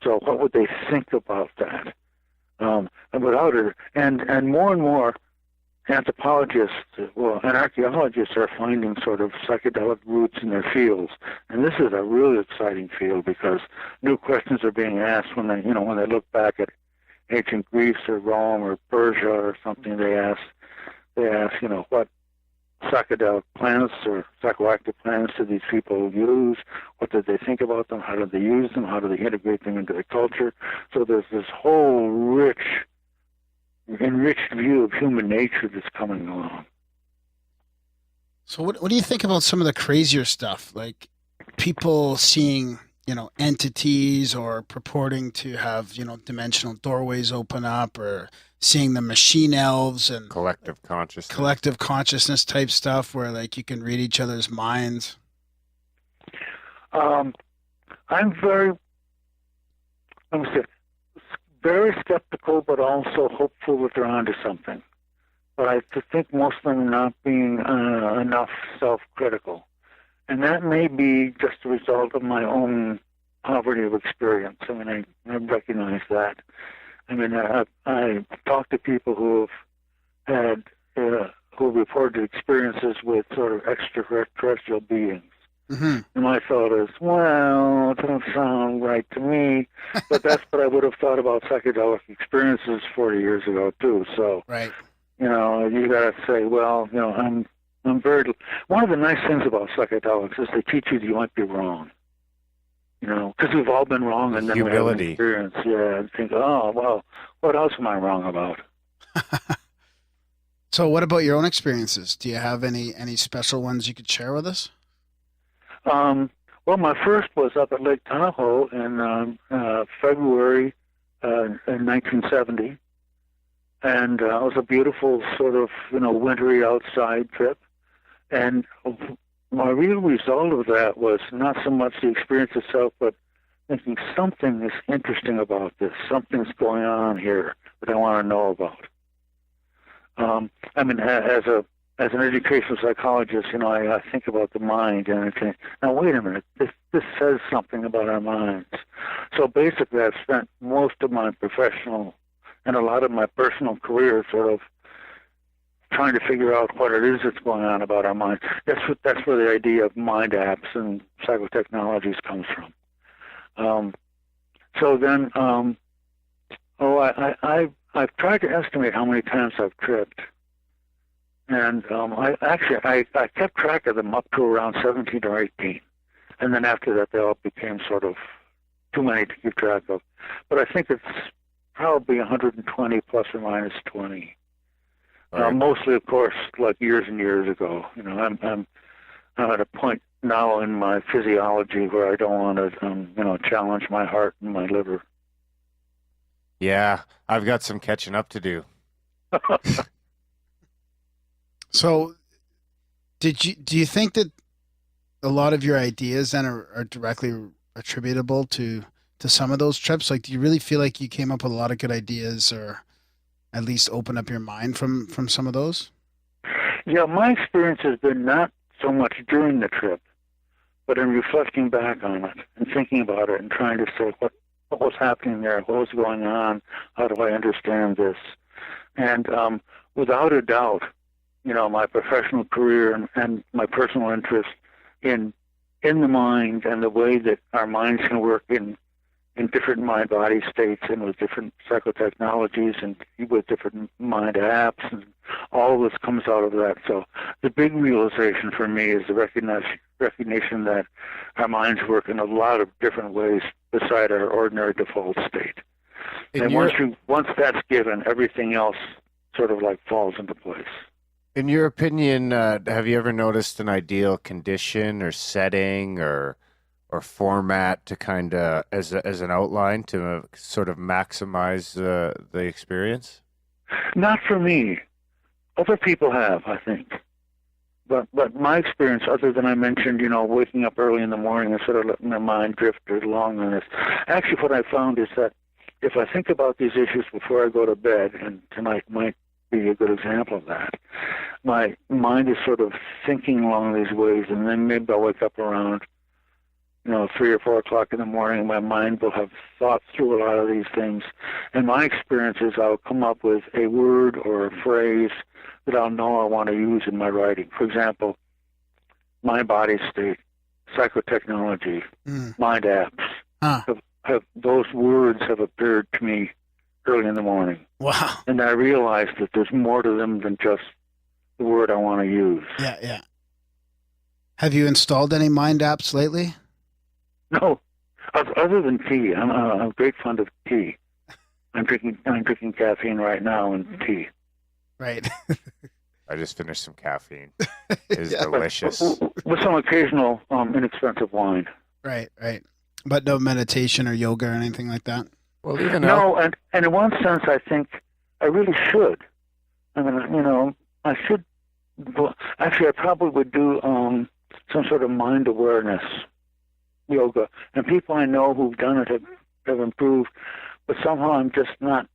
So what would they think about that? And without it, and more anthropologists, and archaeologists are finding sort of psychedelic roots in their fields, and this is a really exciting field because new questions are being asked when they look back at ancient Greece or Rome or Persia or something. They ask, what psychedelic plants or psychoactive plants did these people use? What did they think about them? How did they use them? How did they integrate them into their culture? So there's this whole enriched view of human nature that's coming along. So what do you think about some of the crazier stuff, like people seeing, entities or purporting to have, dimensional doorways open up, or seeing the machine elves and collective consciousness type stuff where like you can read each other's minds? I'm very skeptical, but also hopeful that they're onto something. But I think most of them are not being enough self-critical. And that may be just a result of my own poverty of experience. I recognize that. I talk to people who have had who reported experiences with sort of extraterrestrial beings. Mm-hmm. And my thought is, well, it doesn't sound right to me, but that's what I would have thought about psychedelic experiences 40 years ago too. So, right. You got to say, well, I'm very. One of the nice things about psychedelics is they teach you that you might be wrong. Because we've all been wrong, and then humility. We have an experience. Yeah, and think, oh well, what else am I wrong about? So, what about your own experiences? Do you have any special ones you could share with us? Well, my first was up at Lake Tahoe in February in 1970. And it was a beautiful sort of, wintry outside trip. And my real result of that was not so much the experience itself, but thinking something is interesting about this. Something's going on here that I want to know about. As an educational psychologist, I think about the mind, and I think, now wait a minute, this says something about our minds. So basically, I've spent most of my professional and a lot of my personal career sort of trying to figure out what it is that's going on about our minds. That's where the idea of mind apps and psychotechnologies comes from. I've tried to estimate how many times I've tripped. And I kept track of them up to around 17 or 18. And then after that, they all became sort of too many to keep track of. But I think it's probably 120 plus or minus 20. Right. Mostly, of course, like years and years ago. I'm at a point now in my physiology where I don't want to, challenge my heart and my liver. Yeah, I've got some catching up to do. So, do you think that a lot of your ideas then are directly attributable to some of those trips? Like, do you really feel like you came up with a lot of good ideas, or at least open up your mind from some of those? Yeah, my experience has been not so much during the trip, but in reflecting back on it and thinking about it and trying to say what was happening there, what was going on, how do I understand this? And without a doubt, my professional career and my personal interest in the mind and the way that our minds can work in different mind-body states and with different psychotechnologies and with different mind apps, and all this comes out of that. So the big realization for me is the recognition that our minds work in a lot of different ways beside our ordinary default state. And once that's given, everything else sort of like falls into place. In your opinion, have you ever noticed an ideal condition or setting or format to kind of as an outline to sort of maximize the experience? Not for me. Other people have, I think. But my experience, other than I mentioned, waking up early in the morning and sort of letting my mind drift along on this. Actually, what I found is that if I think about these issues before I go to bed, and tonight might be a good example of that, my mind is sort of thinking along these ways, and then maybe I'll wake up around 3 or 4 o'clock in the morning. My mind will have thought through a lot of these things. And my experience is I'll come up with a word or a phrase that I'll know I want to use in my writing. For example, mind body state, psychotechnology, mind apps. Those words have appeared to me early in the morning. Wow. And I realized that there's more to them than just the word I want to use. Yeah. Have you installed any mind apps lately? No, other than tea. I'm a great fan of tea. I'm drinking caffeine right now and tea. Right. I just finished some caffeine. It's delicious. With some occasional inexpensive wine. Right. But no meditation or yoga or anything like that? Well, even no, and in one sense, I think I really should. I mean, I should. Actually, I probably would do some sort of mind awareness yoga, and people I know who've done it have improved, but somehow I'm just not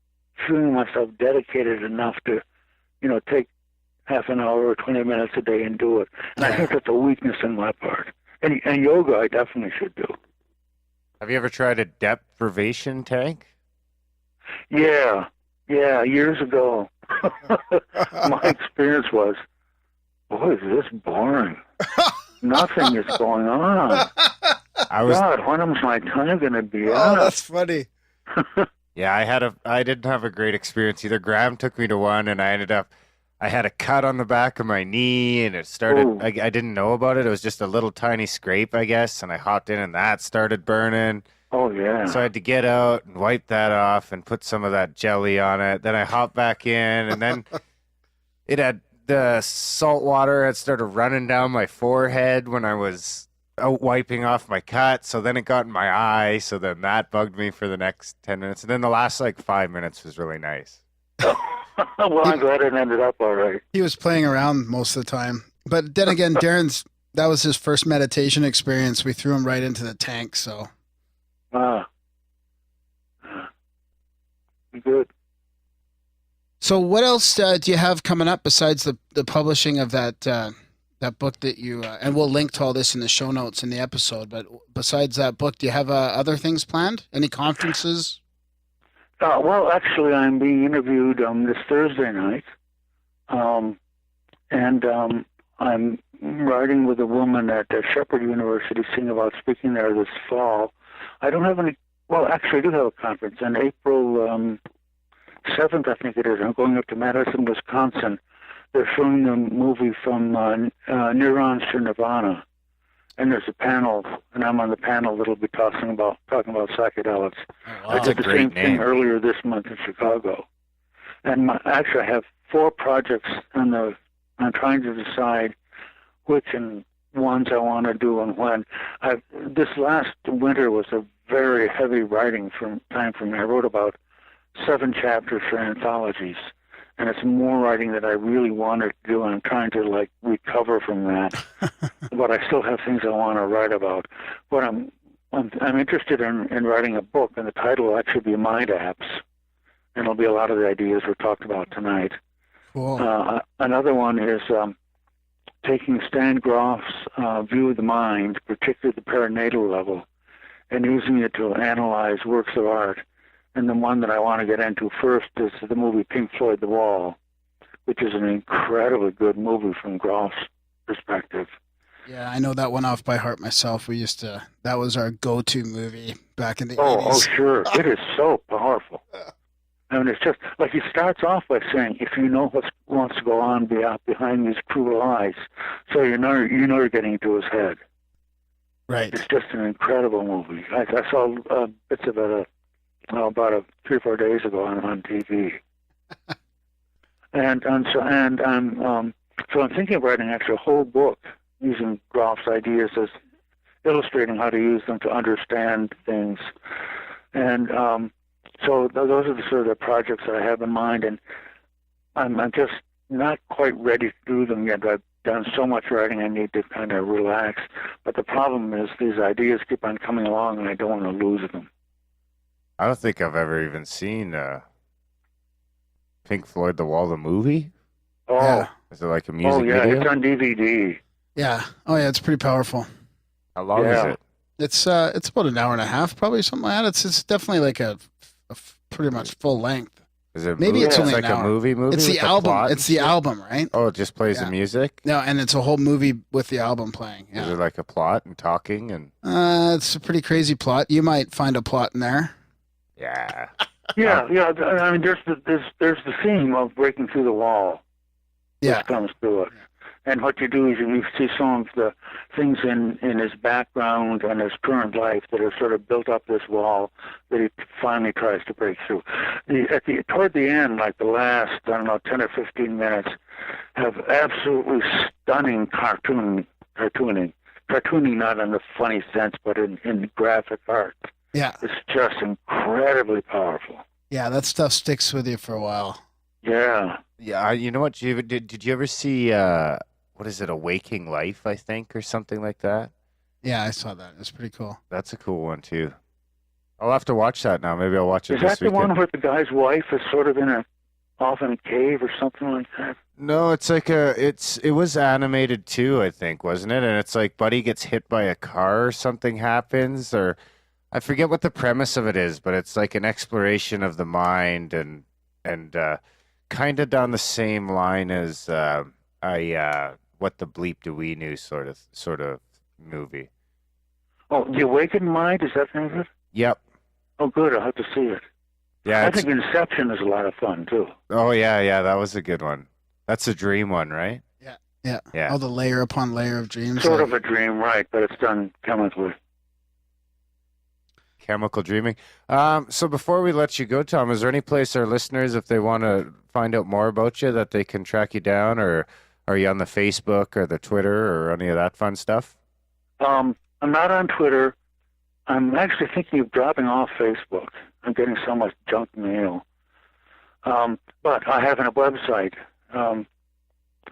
feeling myself dedicated enough to, take half an hour or 20 minutes a day and do it. And I think that's a weakness in my part. And yoga, I definitely should do. Have you ever tried a deprivation tank? Yeah, years ago. My experience was boy, is this boring. Nothing is going on. God, when is my time going to be up? Oh, that's funny. Yeah, I didn't have a great experience either. Graham took me to one, and I had a cut on the back of my knee, and it started, I didn't know about it. It was just a little tiny scrape, I guess, and I hopped in, and that started burning. Oh, yeah. So I had to get out and wipe that off and put some of that jelly on it. Then I hopped back in, and then it had the salt water had started running down my forehead when I was out wiping off my cut. So then it got in my eye. So then that bugged me for the next 10 minutes. And then the last 5 minutes was really nice. Well, I'm glad it ended up all right. He was playing around most of the time. But then again, that was his first meditation experience. We threw him right into the tank, so. Good. So what else do you have coming up besides the publishing of that book that you, and we'll link to all this in the show notes in the episode, but besides that book, do you have other things planned? Any conferences? Well, actually, I'm being interviewed this Thursday night, and I'm writing with a woman at Shepherd University, seeing about speaking there this fall. I don't have any, well, actually, I do have a conference on April 7th, I think it is. I'm going up to Madison, Wisconsin. They're showing a movie from Neurons to Nirvana, and there's a panel, and I'm on the panel that'll be talking about psychedelics. Oh, wow. I did the same thing earlier this month in Chicago. And actually, I have 4 projects I'm trying to decide which ones I want to do and when. This last winter was a very heavy writing time for me. I wrote about 7 chapters for anthologies, and it's more writing that I really wanted to do, and I'm trying to recover from that. But I still have things I want to write about. But I'm interested in writing a book, and the title will actually be Mind Apps, and it'll be a lot of the ideas we talked about tonight. Cool. Another one is taking Stan Groff's view of the mind, particularly the perinatal level, and using it to analyze works of art. And the one that I want to get into first is the movie Pink Floyd The Wall, which is an incredibly good movie from Groff's perspective. Yeah, I know that one off by heart myself. That was our go-to movie back in the 80s. Oh, sure. It is so powerful. I mean, it's just, he starts off by saying, if you know what wants to go on behind these cruel eyes, so you know you're getting into his head. Right. It's just an incredible movie. I saw bits of it about 3 or 4 days ago on TV. So I'm thinking of writing actually a whole book using Groff's ideas as illustrating how to use them to understand things. And so those are the sort of the projects that I have in mind, and I'm just not quite ready to do them yet. I've done so much writing I need to kind of relax. But the problem is these ideas keep on coming along, and I don't want to lose them. I don't think I've ever even seen Pink Floyd The Wall, the movie. Oh. Yeah. Is it like a music video? It's on DVD. Yeah. Oh, yeah, it's pretty powerful. How long is it? It's about an hour and a half, probably, something like that. It's definitely like a pretty much full length. Is it maybe it's only like an hour. A movie? It's the album. It's the album, right? Oh, it just plays the music? No, and it's a whole movie with the album playing. Yeah. Is it like a plot and talking and? It's a pretty crazy plot. You might find a plot in there. Yeah. Yeah. I mean, there's the theme of breaking through the wall. Which comes through it. And what you do is you see some of the things in his background and his current life that have sort of built up this wall that he finally tries to break through. Toward the end, like the last, 10 or 15 minutes, have absolutely stunning cartooning, not in the funny sense, but in graphic art. Yeah. It's just incredibly powerful. Yeah, that stuff sticks with you for a while. Yeah. Yeah, you know what? Did you ever see, what is it, A Waking Life, I think, or something like that? Yeah, I saw that. It's pretty cool. That's a cool one, too. I'll have to watch that now. Maybe I'll watch it this weekend. Is that the one where the guy's wife is sort of off in a cave or something like that? No, it's like it was animated, too, I think, wasn't it? And it's like Buddy gets hit by a car or something happens, or I forget what the premise of it is, but it's like an exploration of the mind and kind of down the same line as what the bleep do we know sort of movie. Oh, The Awakened Mind, is that the name of it? Yep. Oh, good. I'll have to see it. Yeah, I think Inception is a lot of fun, too. Oh, yeah, that was a good one. That's a dream one, right? Yeah. All the layer upon layer of dreams. Sort of a dream, right, but it's done chemically. Chemical dreaming. So before we let you go, Tom, is there any place our listeners, if they want to find out more about you, that they can track you down, or are you on the Facebook or the Twitter or any of that fun stuff? I'm not on Twitter. I'm actually thinking of dropping off Facebook. I'm getting so much junk mail. But I have a website, and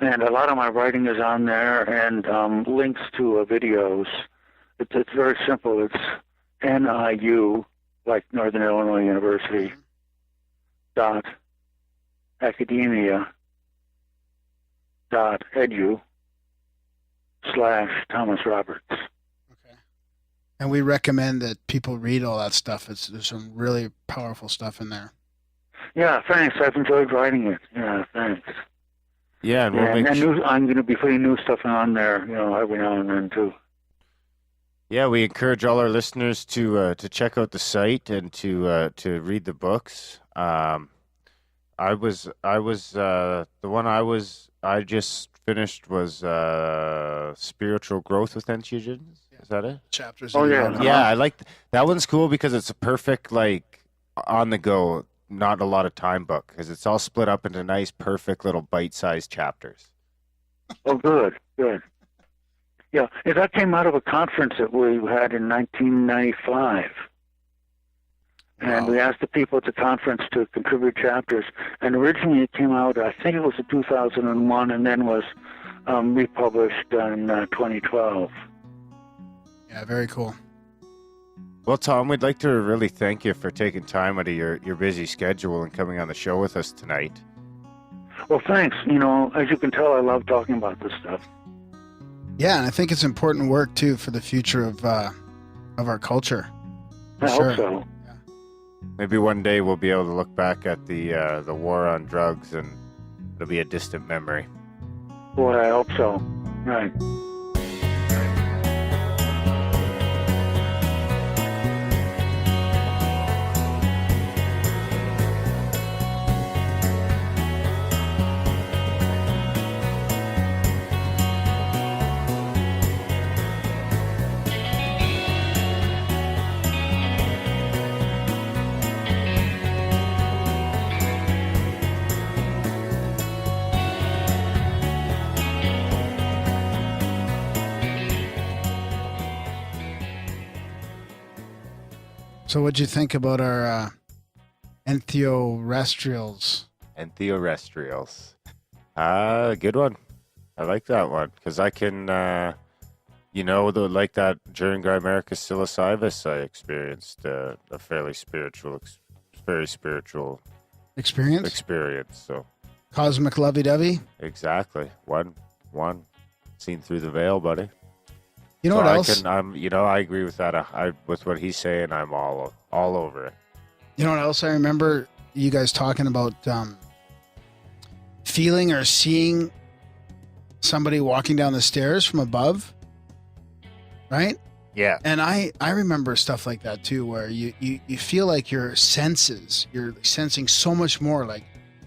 a lot of my writing is on there, and links to videos. It's very simple. It's NIU, like Northern Illinois University, dot academia dot edu / Thomas Roberts. And we recommend that people read all that stuff. There's some really powerful stuff in there. Yeah, thanks. I've enjoyed writing it. Yeah, thanks. Yeah, and I'm going to be putting new stuff on there, every now and then too. Yeah, we encourage all our listeners to check out the site and to read the books. I just finished was Spiritual Growth with Entheogens. Is that it? Chapters. Oh, yeah. Yeah, I like that one's cool because it's a perfect, like, on the go, not a lot of time book, because it's all split up into nice, perfect little bite-sized chapters. Oh, good. Yeah, that came out of a conference that we had in 1995. And we asked the people at the conference to contribute chapters. And originally it came out, I think it was in 2001, and then was republished in 2012. Yeah, very cool. Well, Tom, we'd like to really thank you for taking time out of your busy schedule and coming on the show with us tonight. Well, thanks. As you can tell, I love talking about this stuff. Yeah, and I think it's important work, too, for the future of our culture. I hope so. Yeah. Maybe one day we'll be able to look back at the war on drugs, and it'll be a distant memory. Boy, I hope so. Right. So what'd you think about our entheorestrials? Entheorestrials. Good one. I like that one because I can, like that during Grimerica psilocybis, I experienced a fairly very spiritual experience. So cosmic lovey-dovey. Exactly. One seen through the veil, buddy. You know what else? I agree with that. With what he's saying, I'm all over it. You know what else I remember you guys talking about? Feeling or seeing somebody walking down the stairs from above, right? Yeah. And I remember stuff like that too, where you feel like your senses, you're sensing so much more. Like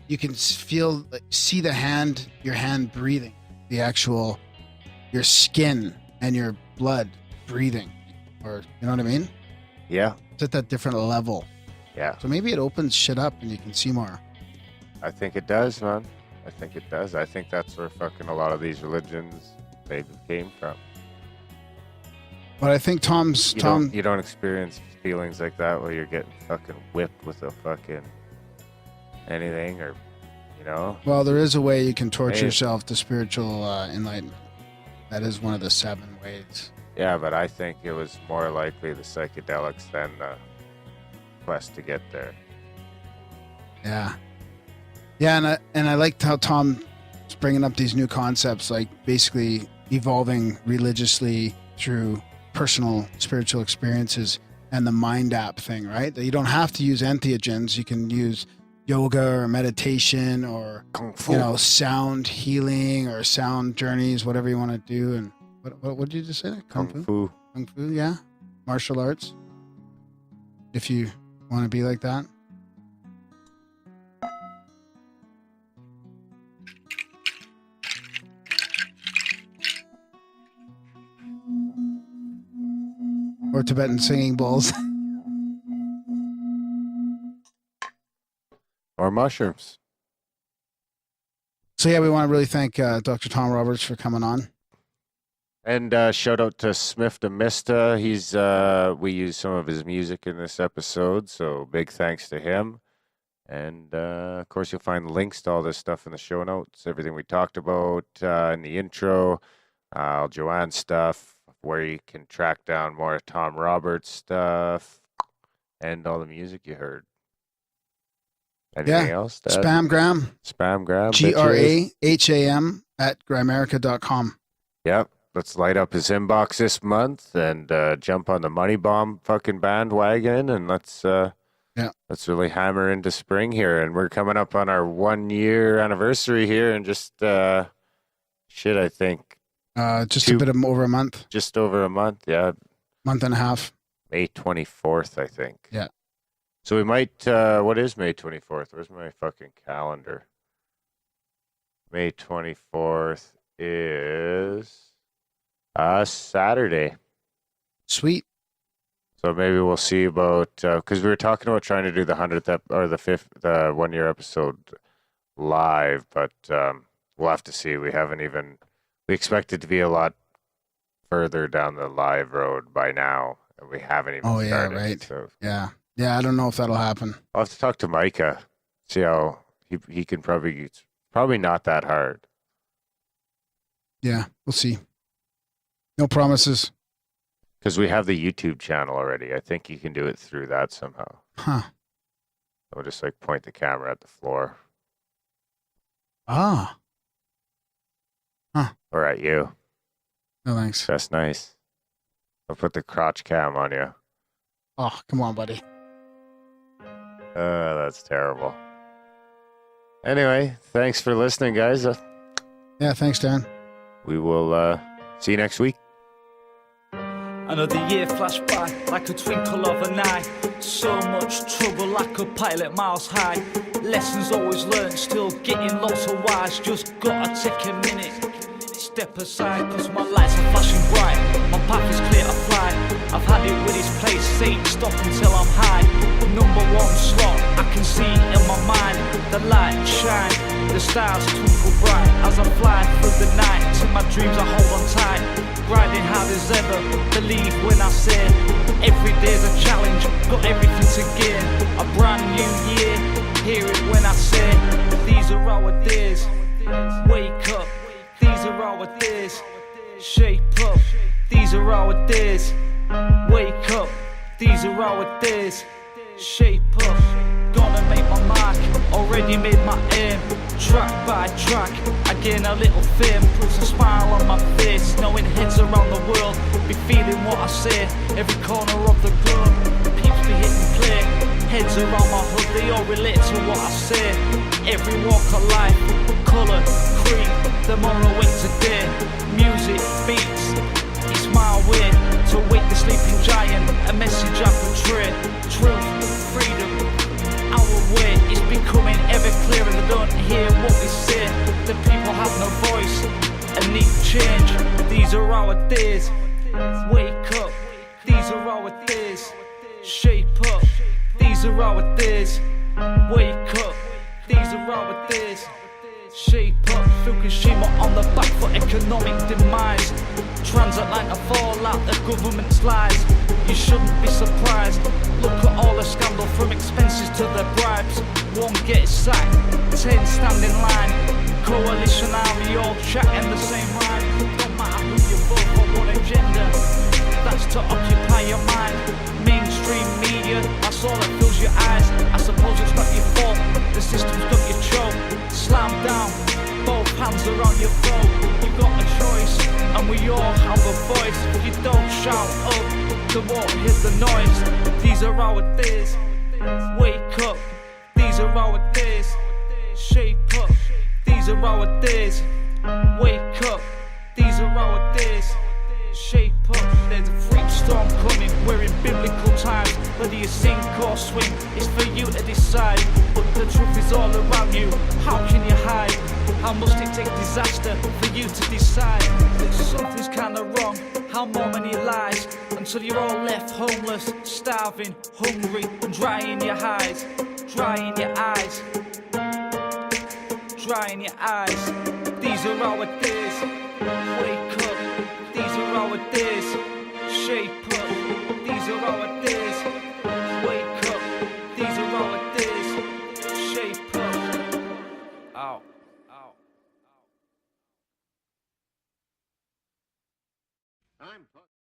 you can feel, see your hand breathing, your skin and your blood breathing, or you know what I mean? Yeah. It's at that different level. Yeah. So maybe it opens shit up and you can see more. I think it does, man. I think it does. I think that's where fucking a lot of these religions maybe came from. But I think you don't experience feelings like that where you're getting fucking whipped with a fucking anything, or Well, there is a way you can torture yourself to spiritual enlightenment. That is one of the 7 ways. Yeah, but I think it was more likely the psychedelics than the quest to get there. Yeah. Yeah, and I liked how Tom is bringing up these new concepts, like basically evolving religiously through personal spiritual experiences and the mind app thing, right? That you don't have to use entheogens. You can use yoga or meditation or Kung Fu. you know, sound healing or sound journeys, whatever you want to do. And what did you just say there? Kung Fu. Kung Fu, yeah. Martial arts. If you want to be like that. Or Tibetan singing bowls. Or mushrooms. So yeah, we want to really thank Dr. Tom Roberts for coming on. And shout out to Smith de Mista. He's we use some of his music in this episode, so big thanks to him. And of course, you'll find links to all this stuff in the show notes, everything we talked about in the intro, Joanne's stuff, where you can track down more Tom Roberts stuff, and all the music you heard. Anything else? Dad? Spamgram. Spamgram. GRAHAM at Grimerica.com. Yep. Let's light up his inbox this month and jump on the Money Bomb fucking bandwagon, and let's really hammer into spring here. And we're coming up on our 1 year anniversary here, and just I think just a bit of over a month. Just over a month, yeah. Month and a half. May 24th, I think. Yeah. So we might. What is May 24th? Where's my fucking calendar? May 24th is Saturday. Sweet. So maybe we'll see about because we were talking about trying to do the 100th or the 1 year episode live, but we'll have to see. We expect it to be a lot further down the live road by now, and we haven't even started. Oh yeah, right. So. Yeah. I don't know if that'll happen. I'll have to talk to Micah. See how he can probably. It's probably not that hard. Yeah, we'll see. No promises. Because we have the YouTube channel already. I think you can do it through that somehow. Huh. I'll just point the camera at the floor. Ah. Huh. Or at you. No thanks. That's nice. I'll put the crotch cam on you. Oh, come on, buddy. That's terrible. Anyway, thanks for listening, guys. Yeah, thanks, Dan. We will see you next week. Another year flashed by like a twinkle of an eye. So much trouble like a pilot miles high. Lessons always learned, still getting lots of whys. Just gotta take a minute, step aside, cause my lights are flashing bright. My path is clear to fly. I've had it with this place, ain't stop until I'm high. Number one slot, I can see in my mind. The light shine, the stars twinkle bright as I fly through the night. To my dreams I hold on tight. Grinding hard as ever, believe when I say every day's a challenge, got everything to gain. A brand new year, hear it when I say these are our days. Wake up, these are our days. Shape up, these are our days. Wake up, these are our days. Shape up, gonna make my mark, already made my aim. Track by track, I gain a little fame. Puts a smile on my face, knowing heads around the world be feeling what I say. Every corner of the globe, peeps be hitting play. Heads around my hood, they all relate to what I say. Every walk of life, colour, creed, them all awake today. Music, beats, it's my way to wake the sleeping giant. A message I portray, truth, freedom. Our way is becoming ever clearer. They don't hear what we say. The people have no voice and need change. These are our days. Wake up. These are our days. Shape up. These are our days. Wake up. These are our days. Shape up. Fukushima on the back for economic demise. Transatlantic fallout, the government's lies. You shouldn't be surprised. Look at all the scandal, from expenses to the bribes. One gets sacked, 10 stand in line. Coalition army all chatting the same rhyme. Don't matter who you vote for, what agenda. That's to occupy your mind. Mainstream media, that's all that fills your eyes. I suppose it's not your fault, the system's got you choked. Slam down, both hands are on your throat. You've got a choice, and we all have a voice. If you don't shout up, they won't hear the noise. These are our days. Wake up. These These are our days. Shape up. These are our days. Wake up. These are our days. Shape up. There's a freak storm coming. We're in biblical times. Whether you sink or swim, it's for you to decide. But the truth is all around you. How can you hide? How must it take disaster for you to decide that something's kinda wrong? How more many lies until you're all left homeless, starving, hungry, and drying your eyes, drying your eyes, drying your eyes. These are our days. Wake up. These are our days. Shape up. These are our days. Wake up. These are our days. Shape up. Out. I'm